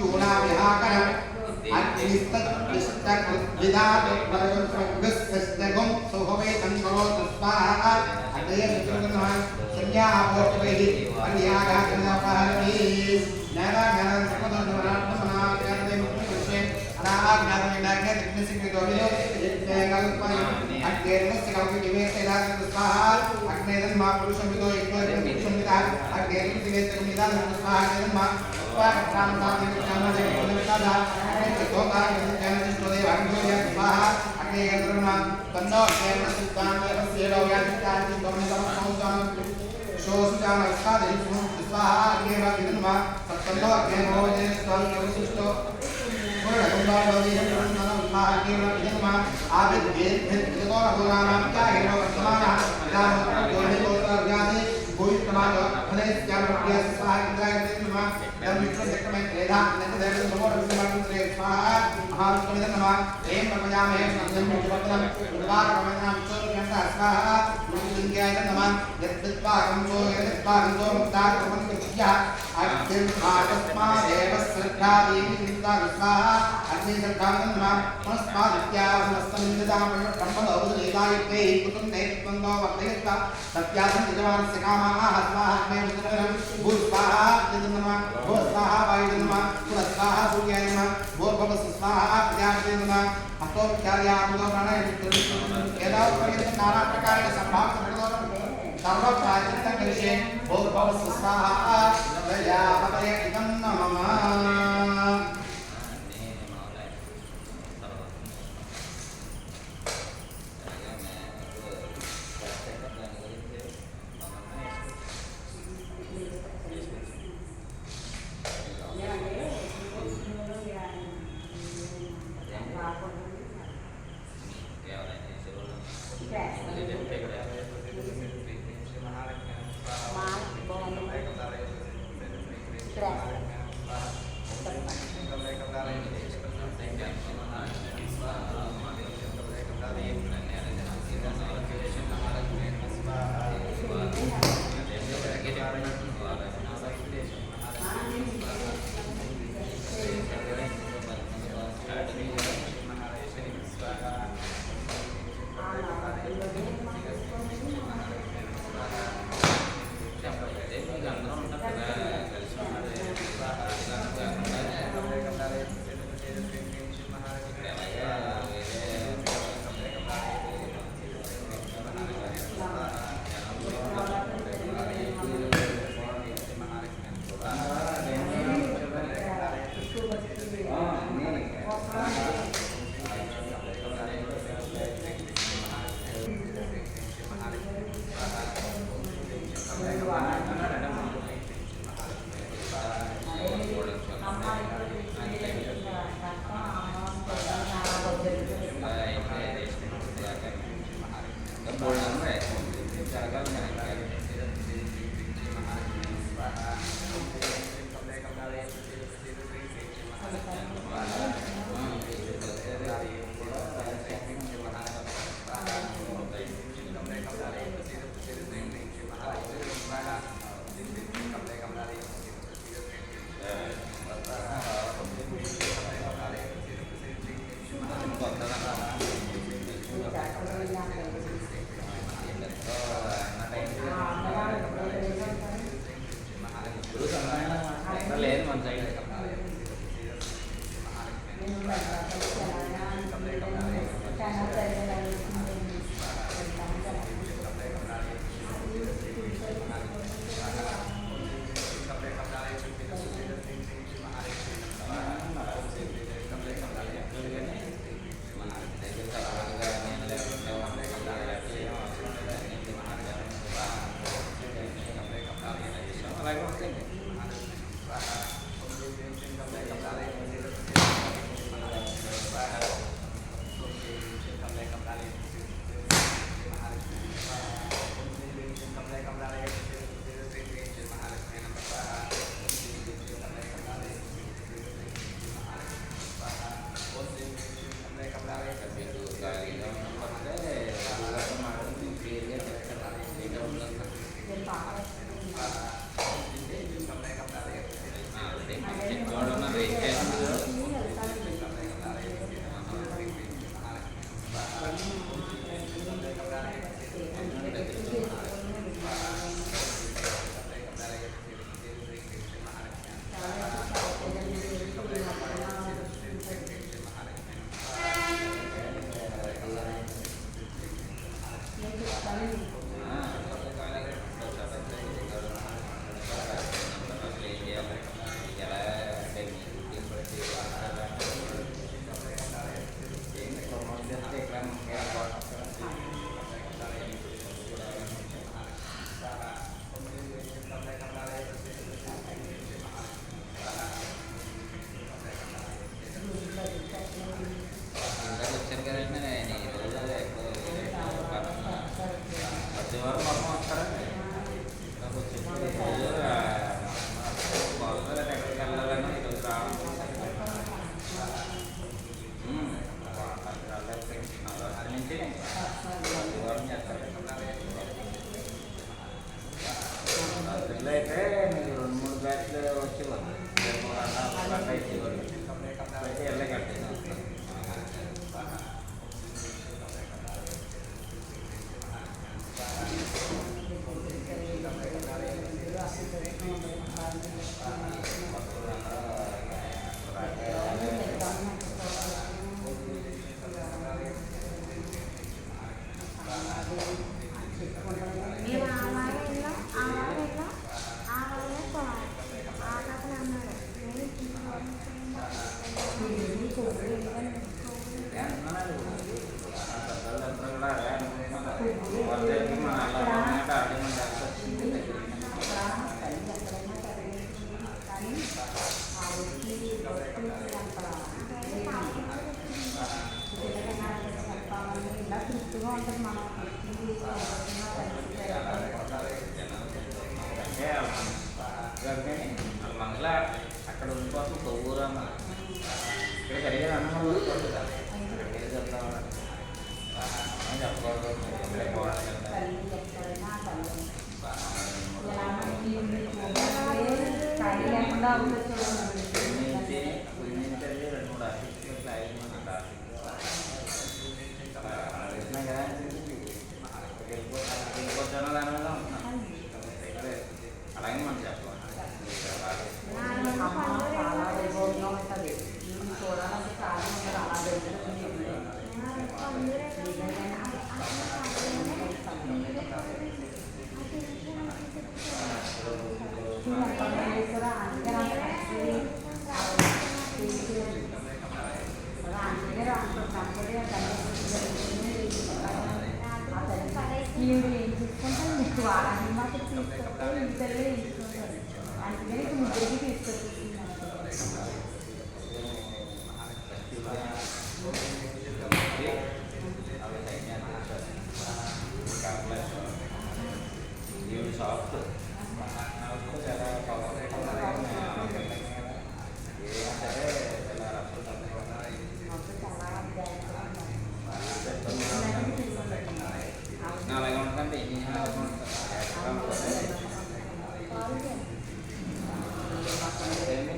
यूना विहाकरम् अग्निस्तत्विष्टकृद्विदातपरगुस्वगुस्वगुं सोहवेतं करोतु स्वाहा अग्नेयसुचुगुणः संज्ञापोषवैः पर्यागात्मनपहरति नैराज्ञानं सर्वदोषवरात्मनाज्ञाते मुक्तिविषये अनाज्ञातमिदाज्ञे तिग्नसिग्निदोषयो यज्ञकल्पने अग्नेर्मस्य कल्पिनिवेशेदानं स्वाहा अग्नेदन्मा पुरुषमिदो यज्ञोदं पुरुषमिदा अग्नेर्मतिवेशकमिदानं स्वाहा अग्नेदन्मा स्वाहा అయితే మీకు 2-3 బ్యాచ్లు వచ్చేవాళ్ళు 2-3 గంట ఇచ్చేవాళ్ళు అయితే ఎలా కట్టింది మంగళ అక్కడ ఉండిపోతుంది ఒక ఊరమ్మ ఇక్కడ సరిగా అన్నం చెప్పకూడదు అలాగే మనం చెప్పాలి సాఫ్ట్ చాలా సరే అలాగే ఉంటుంది అలాగే ఉంటుంది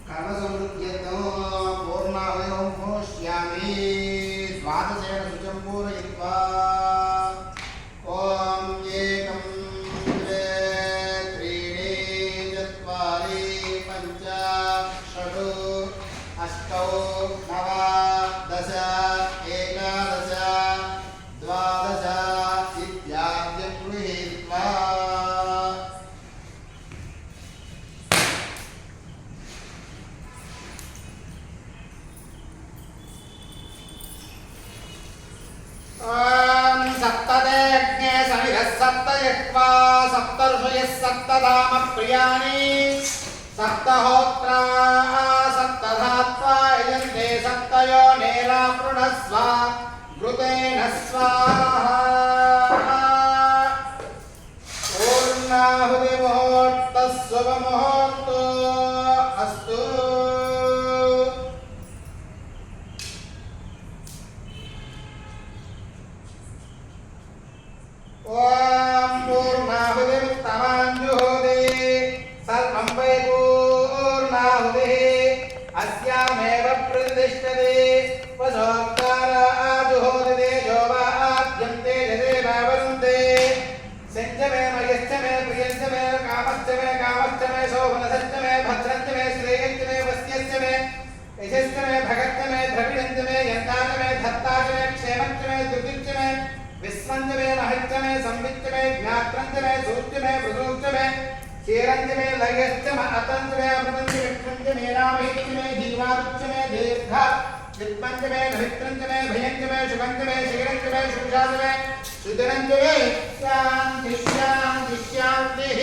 कर्मसमृद्ध्यर्थं पूर्णावयवं भोष्यामि द्वादशेन शुचं पूरयित्वा ॐ एकं द्वे त्रीणि चत्वारि पञ्च षट् अष्टौ नव दश एकादश द्वादश इत्याद्यं गृहीत्वा सप्तदेज्ञे समिधः सप्तयक्वा सप्तऋषयः सप्तधाम प्रियाणि सप्तहोत्रा सप्तधात्वा यजन्ते सप्तयो नेला पृणस्व घृतेन स्वाहा पूर्णाहुतिमुहूर्तः शुभमुहूर्तो अस्तु ओम पूर्णाहुतिमुत्तमाञ्जुहोति सर्वं वै पूर्णाहुतिः अस्यामेव प्रतिष्ठते वसोत्कार आजुहोति तेजो वा आद्यन्ते जते भावन्ते सञ्च मे मयश्च मे प्रियश्च मे कामश्च मे शोभनश्च मे भद्रश्च मे श्रेयश्च मे वस्यश्च मे यशश्च मे भगश्च मे द्रविणश्च मे यन्ताश्च मे धत्ताश्च मे क्षेमश्च मे धृतिश्च मे विश्वंच मे महच्च मे संविच्च मे ज्ञात्रंच मे सूच्च मे प्रसूच्च मे क्षीरंच मे लयश्च मे अतंच मे अमृतंच विष्णुंच मे नामहिच्च मे धीवारुच्च मे दीर्घ विद्मंच मे नमित्रंच मे भयंच मे शुभंच मे शीरंच मे शुभाच मे सुधरंच मे शांति शांति शांतिः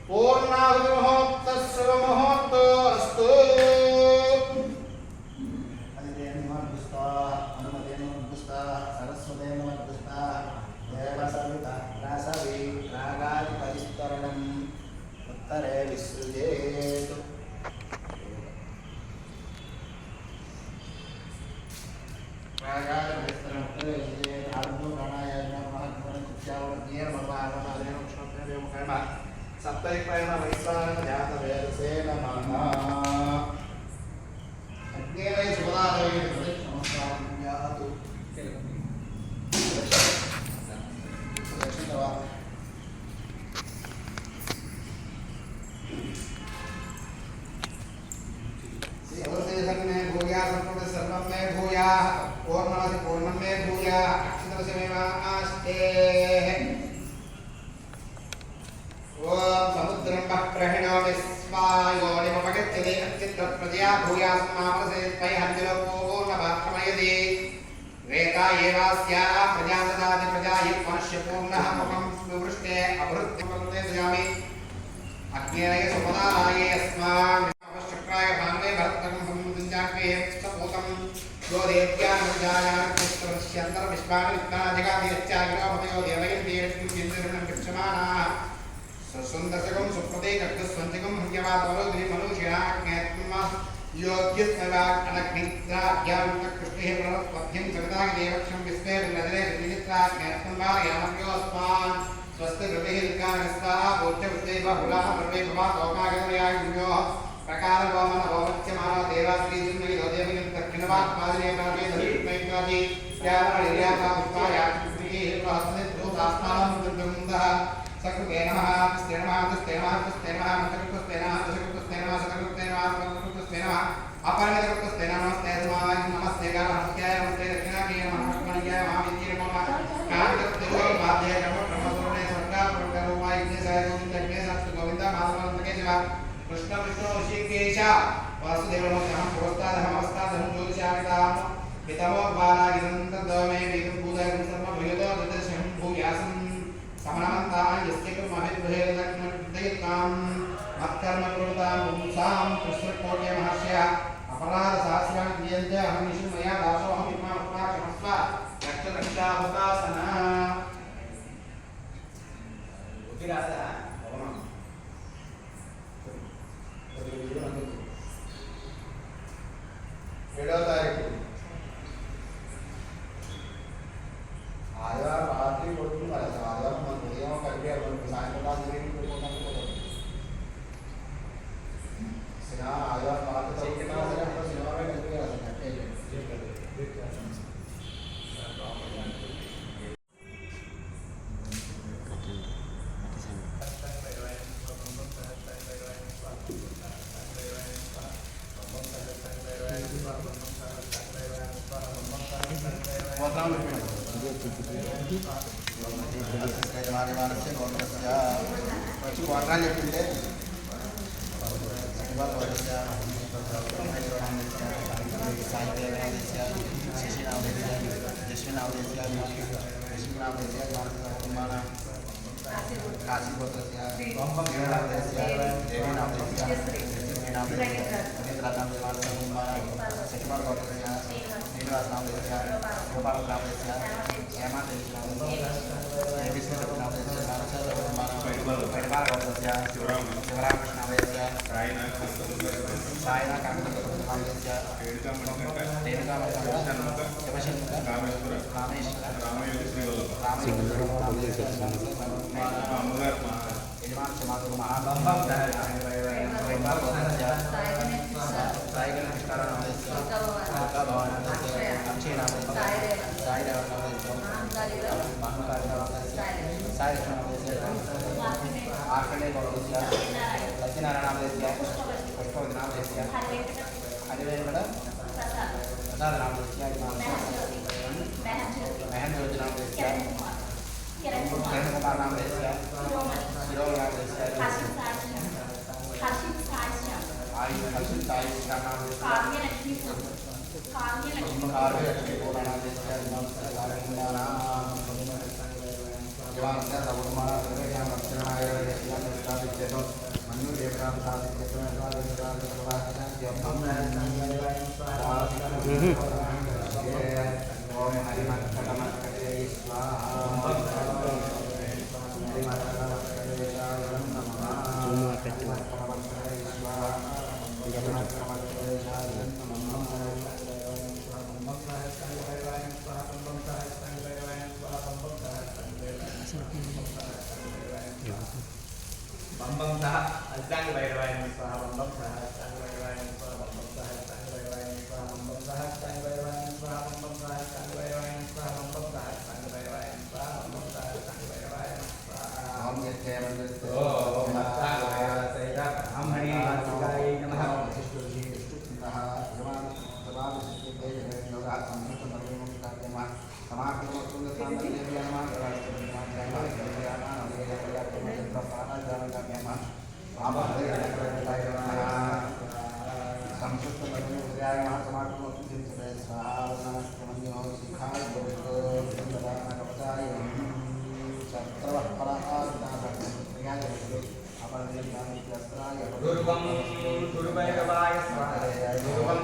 पूर्णाहुतिमुहूर्तः शुभमुहूर्तो अस्तु उत्तरे विसृजेत् सप्तैक्वैन वैश्वानर जातवेदसे नमः अग्नेय सुबलादेवी नमस्कारं यातु सर्वं मे भूयाः पूर्णमसि पूर्णं मे भूयाः अक्षरस्य मे आस्ते ॐ समुद्रं प्रहिणोमि स्वायोनिमपगच्छति अच्युतप्रजया भूयास्मापसे त्वयहन्तिलोको पूर्णपात्रमयति वेता एवास्याः प्रजा ददाति प्रजा हि मनुष्यपूर्णः मुखं विवृष्टे अवृत्तिं दयामि अग्नेय सुपदाये अस्मान् अवश्यक्राय भान्वे भरतं समुद्रञ्जाग्ने सपूतं योदेत्यानुजायान् पुत्रस्यन्तर् विश्वानि वित्ताजगादियच्चागिरोमतयो देवयन्ति लक्ष्मीं चिन्तनं गच्छमानाः सुन्दरसकं सुप्रतीकग्धस्वन्तिकं हृद्यवादवरोधि मनुष्याज्ञात्मा योग्यत्ववाक् अनग्नित्राज्ञां कृष्णेः प्रणवत्वभ्यं जगदागिदेवक्षं विस्मे विनदने विचित्राज्ञात्मं वा यामव्योऽस्मान् स्वस्ति कृतिर्गानस्ताः पूज्यवृत्तेव हुलाः सर्वे भवातोकागमयाय गुण्योः प्रकारगोमनभवच्यमानो देवाश्रीजुन्मयितो देवयं दक्षिणवाक्पादिने प्रापे धरित्मैकादि स्यावरलिर्याकापुष्पायाक्षुष्णीः प्रहस्तनिद्धूतास्मानं दुर्गमुन्दः सकृते नमः तस्ते नमः तस्ते नमः तस्ते नमः मन्त्रकृतस्ते नमः दशकृतस्ते नमः सककृतस्ते नमः सककृतस्ते नमः अपरिमितकृतस्ते नमस्ते समाय नमस्ते गामहत्याय नमस्ते दक्षिणाकीय नमः लक्ष्मणीयाय महाविद्ये नमः कान्तकृत्यो बाध्याय नमः ब्रह्मपुरणे स्वर्गापुरकरूपाय यज्ञेशाय गोविन्दज्ञे सत्सु गोविन्द माधवनन्दके शिव कृष्ण विष्णु ऋषिकेश वासुदेव नमः प्रोस्तादहम् अवस्तादहम् ज्योतिषामिताम् पितमो बालागिरन्तर्दमे वेदं पूजयं सर्वभूतो ददर्शं भूयासं समनमन्तां यस्य कर्मभिर्भेदलक्ष्मणविदयतां मत्कर्मकृतां पुंसां कृष्णकोट्य महर्षय अपराधसहस्राणि क्रियन्ते अहमिषु मया दासोऽहम् इमामुत्मा क्षमस्व रक्षरक्षाहुतासना उतिरासः भवनम् ఏడవ తారీఖు ఆదివారం రాత్రి కొడుతుంది మరి ఆదివారం మన ఉదయం కలిపి సాయంత్రం రాత్రి యజమానస్య గోత్రస్య వచ్చి గోత్రాన్ని చెప్తుంటే काशीगोत्रस्य देवीनामस्य सचिवागोत्रस्य श्रीनिवासनामस्य गोपालनामस्य हेमादेवीनामस्य विष्णुनामस्य परिवारगोत्रस्य शिवरामकृष्णामस्य सायनाकामस्य सत्यनारायणामस्य पुष्पवदनामस्य हरिवेंकट प्रसादनामस्य महंजोतिनामस्य किरणकुमारनामस्य शिरोमणामस्य Bambang Saha, Sang Bhairavaaya Swaha, Bambang Saha, Sang Bhairavaaya Swaha, Bambang Saha, Sang Bhairavaaya Swaha, Bambang Saha, Sang Bhairavaaya Swaha, Bambang Saha, Sang Bhairavaaya Swaha, Bambang Saha, Sang Bhairavaaya Swaha, Bambang Saha, Sang Bhairavaaya Swaha. Om Yajna Mandasya. Om Sang Bhairavaaya Swaha, Om Hari Vasudevaya Namaha. Gurubhairavaya Swaha,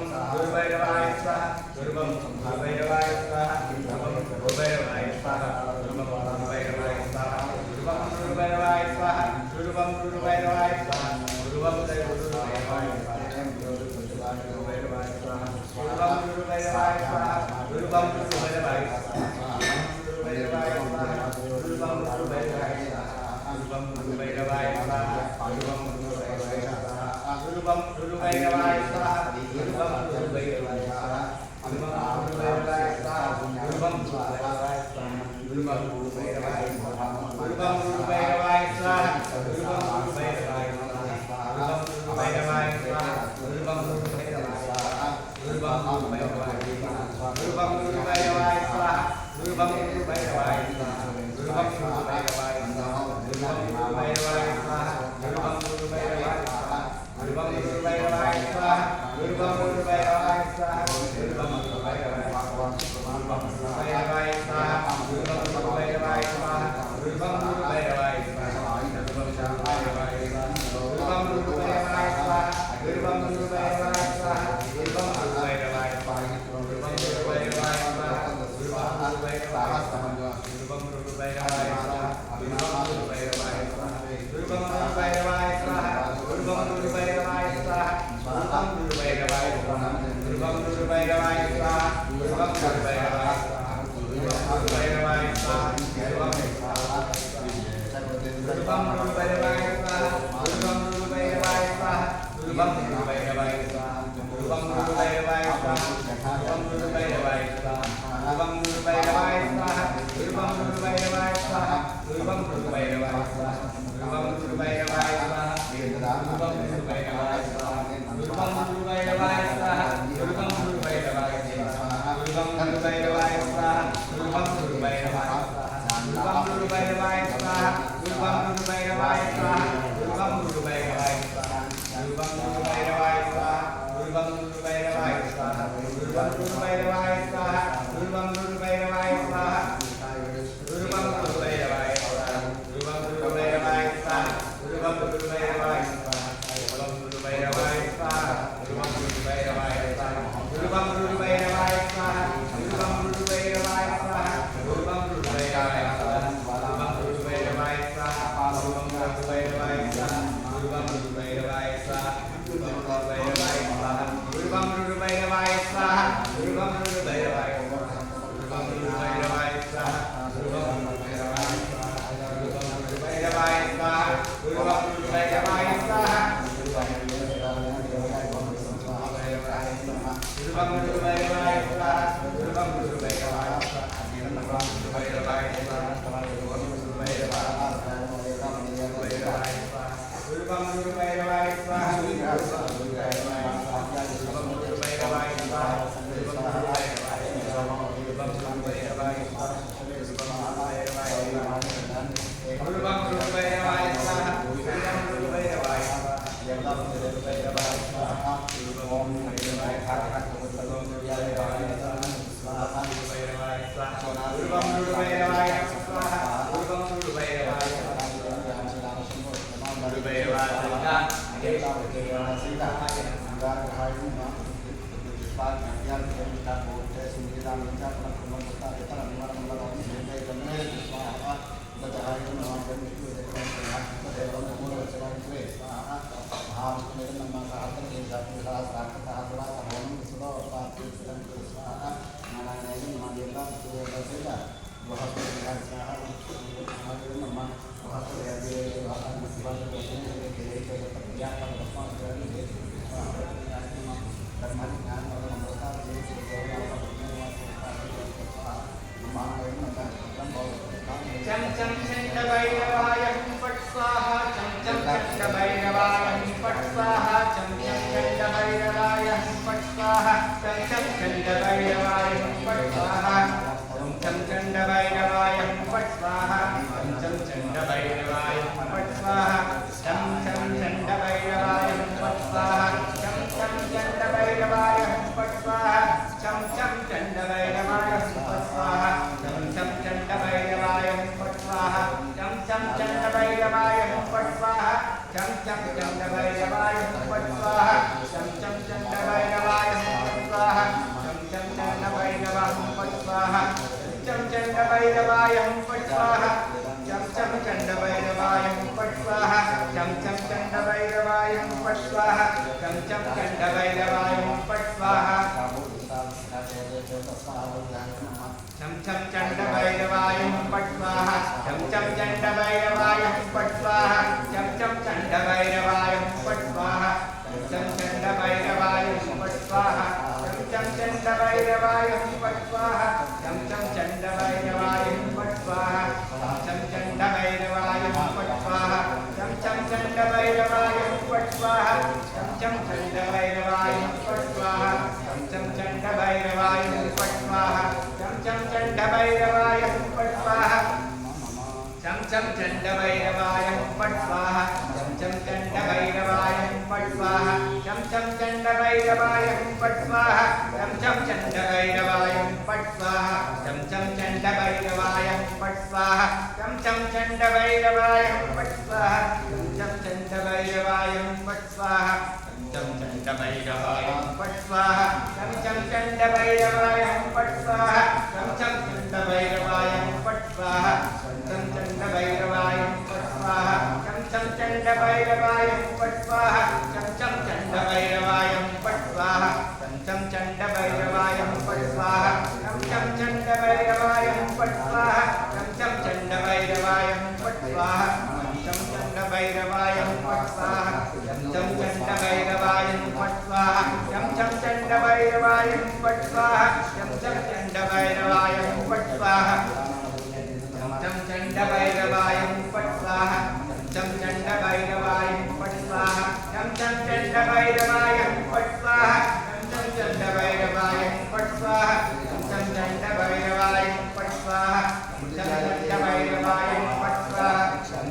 Gurubhairavaya Swaha, Gurubhairavaya Swaha, Gurubhairavaya Swaha, Gurubhairavaya Swaha, Gurubhairavaya Swaha, Gurubhairavaya Swaha, Gurubhairavaya Gurubhairavaya Swaha,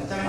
Cham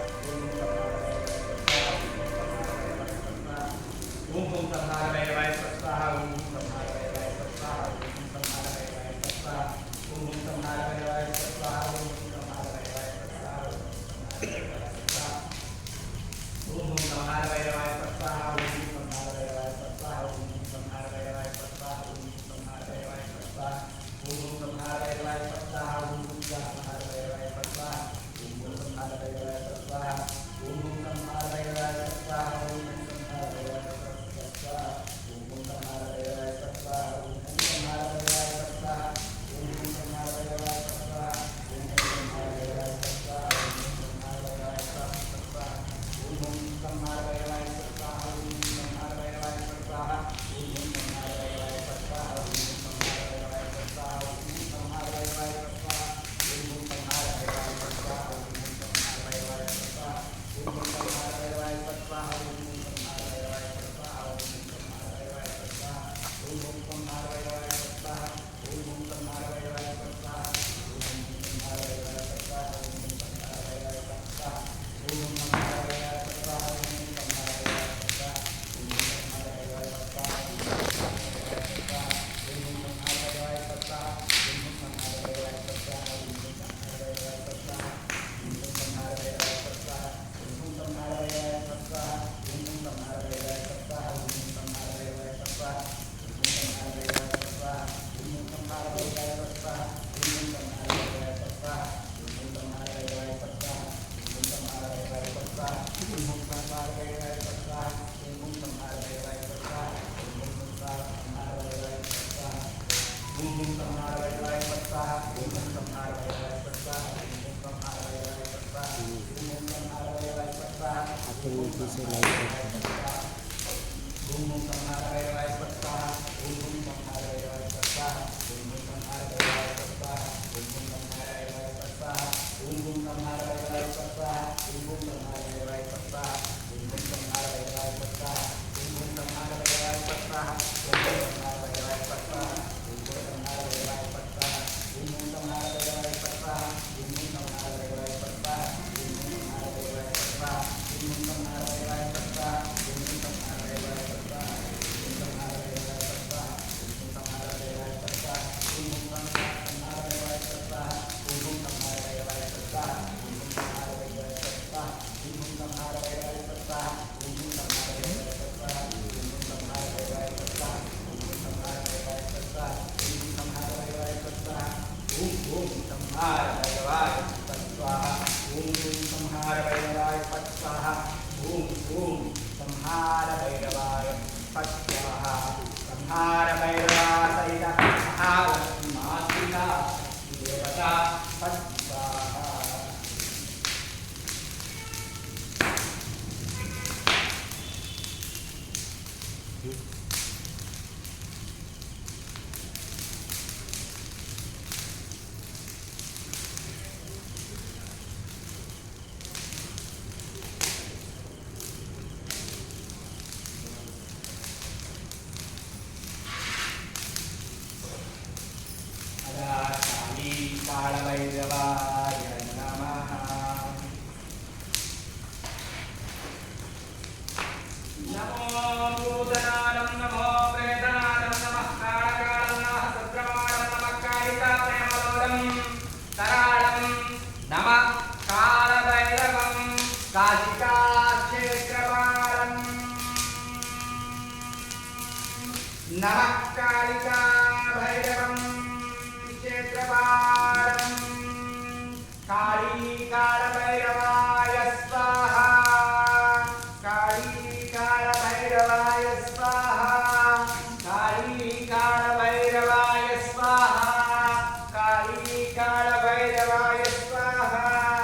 काली काल भैरवाय स्वाहा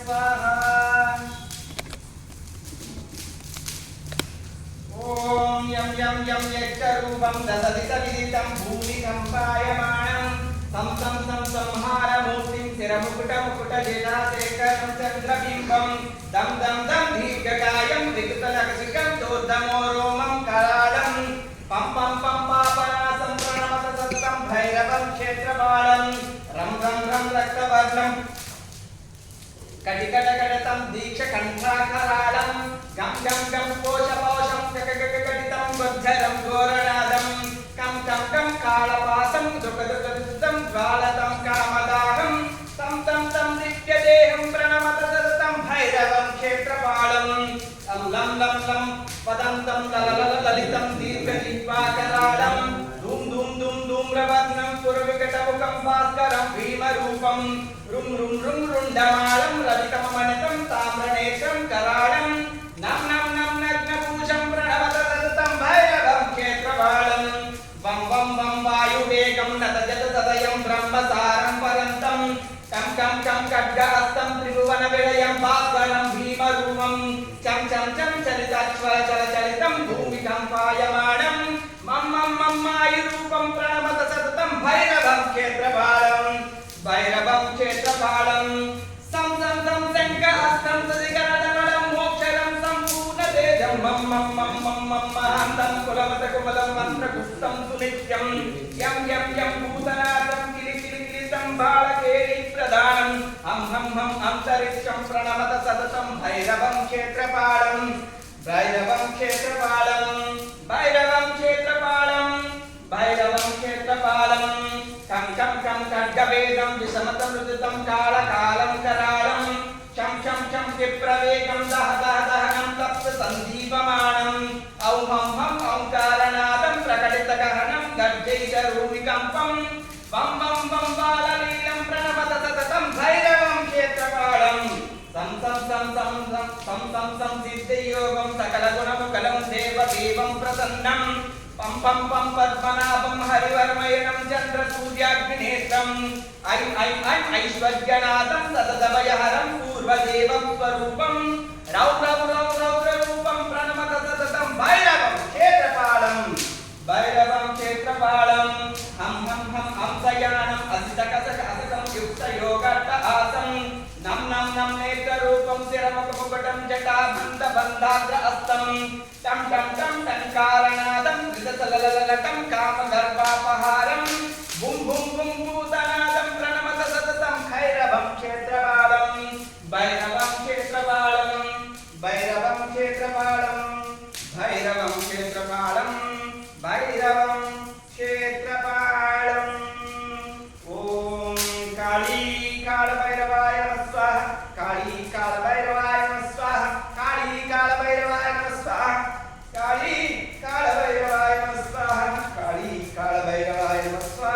स्वाहा ओम यम यम यम यज्ञरूपं दशदिशविदितं भूमिकम्पायमानं तं तं तं संहारमूर्तिं स्थिरमुकुटमुकुटजटाशेखरं चन्द्रबिम्बं दं दं दं दीर्घकायं विकृतलक्षिकं चोर्दमोरोमं करालं पं पं पं पापनासं प्रणमत सत्तं भैरवं क्षेत्रपालं रं रं रं रक्तवर्णं कटिकटकटतं दीक्षकण्ठाकरालं गं गं गं कोशपोषं ककककटितं वज्रं घोरनादं कं कं कं कालपासं दुःखदुःखदुःखं ज्वालतं कामदाहं तं तं तं नित्यदेहं प्रणमत सततं भैरवं क्षेत्रपालं लं लं लं लं पदन्तं ललितं दीर्घजिह्वाकरालं धूम धूम धूम धूम्रवर्णं पुरविकटमुखं भास्करं भीमरूपं रुं रुं रुं रुण्डमालं रवितममणितं ताम्रनेत्रं करालं नं नं नं नग्नपूजं प्रणमत सततं भैरवं क्षेत्रपालं वं वं वं वायुवेगं नतजत सदयं ब्रह्मसारं परन्तं कं कं कं खड्गहस्तं त्रिभुवनविलयं भास्करं भीमरूपं चं चं चं चलिताश्वचलचलितं भूमिकम्पायमानं मं मं मं मायुरूपं प्रणमत सततं भैरवं क्षेत्रपालं भैरवं क्षेत्रपालं सं सं सं शङ्खहस्तं सदिगणदमलं मोक्षरं सम्पूर्णतेजं मं मं मं मं मं महान्तं कुलमतकुमलं मन्त्रगुप्तं सुनित्यं यं यं यं भूतनाथं किलिकिलिकिलितं बालकेलिप्रदानं हं हं हं अन्तरिक्षं प्रणमत सततं भैरवं क्षेत्रपालं भैरवं क्षेत्रपालं भैरवं क्षेत्रपालं भैरवं क्षेत्रपालं कं कं कं खड्गवेदं विषमतमृदितं कालकालं करालं शं शं शं क्षिप्रवेगं दह दह दहनं तप्तसन्दीपमानं औं हं हं ओङ्कारनादं प्रकटितगहनं गर्जयितरूमिकम्पं वं वं वं बाललीलं प्रणमत सततं भैरवं क्षेत्रपालं सं सं सं सं सं सं सं सं सिद्धयोगं सकलगुणमुकलं देवदेवं प्रसन्नं पं पं पं पद्मनाभं हरिवर्मयनं चन्द्रसूर्याग्निनेत्रम् ऐं ऐं ऐं ऐश्वर्यनाथं सततभयहरं पूर्वदेवं स्वरूपं रौ रौ रौ रौद्ररूपं प्रणमत सततं भैरवं क्षेत्रपालं भैरवं क्षेत्रपालं हं हं हं हंसयानम् असितकसकसकं युक्तयोगट्टहासं नं नं नं नेत्ररूपं शिरमुखमुकुटं जटाबन्धबन्धाग्रहस्तं टं टं टं टङ्कारनादं कृतसलललटं कामगर्भापहारं बुं बुं बुं भूतनादं प्रणमत सततं भैरवं क्षेत्रपालं भैरवं क्षेत्रपालं भैरवं क्षेत्रपालं भैरवं क्षेत्रपालं भैरवं क्षेत्रपालम् ॐ काली कालभैरवाय नमः स्वाहा काली कालभैरवाय नमः स्वाहा काली कालभैरवाय नमः स्वाहा काली कालभैरवाय नमः स्वाहा काली कालभैरवाय नमः स्वाहा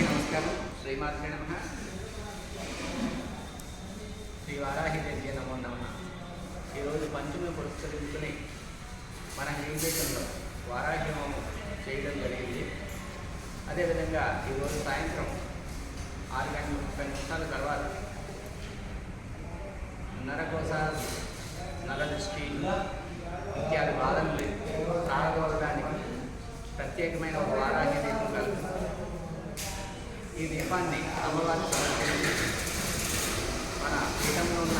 నమస్కారం. శ్రీమాత్రే నమః. శ్రీ వారాహిదేవియే నమో నమః. ఈరోజు పంచమి పురస్కరించుకుని మన హిందీలో వారాహి హోమం చేయడం జరిగింది. అదేవిధంగా ఈరోజు సాయంత్రం 6:30 తర్వాత నరకోశ, నరదృష్టి ఇత్యాది బాధలు ప్రారంభవడానికి ప్రత్యేకమైన ఒక వారాహి దీపం కలదు. ఈ దీపాన్ని అమ్మవారికి సమర్పించి మన పీఠంలో ఉన్న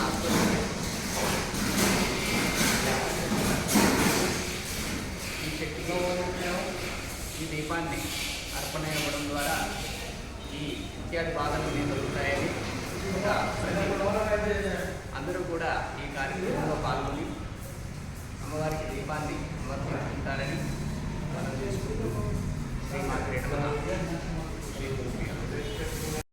ఈ శక్తికి ఈ దీపాన్ని అర్పణ ఇవ్వడం ద్వారా ఈ ఇత్యాది బాధలు దొరుకుతాయని అందరూ కూడా ఈ కార్యక్రమం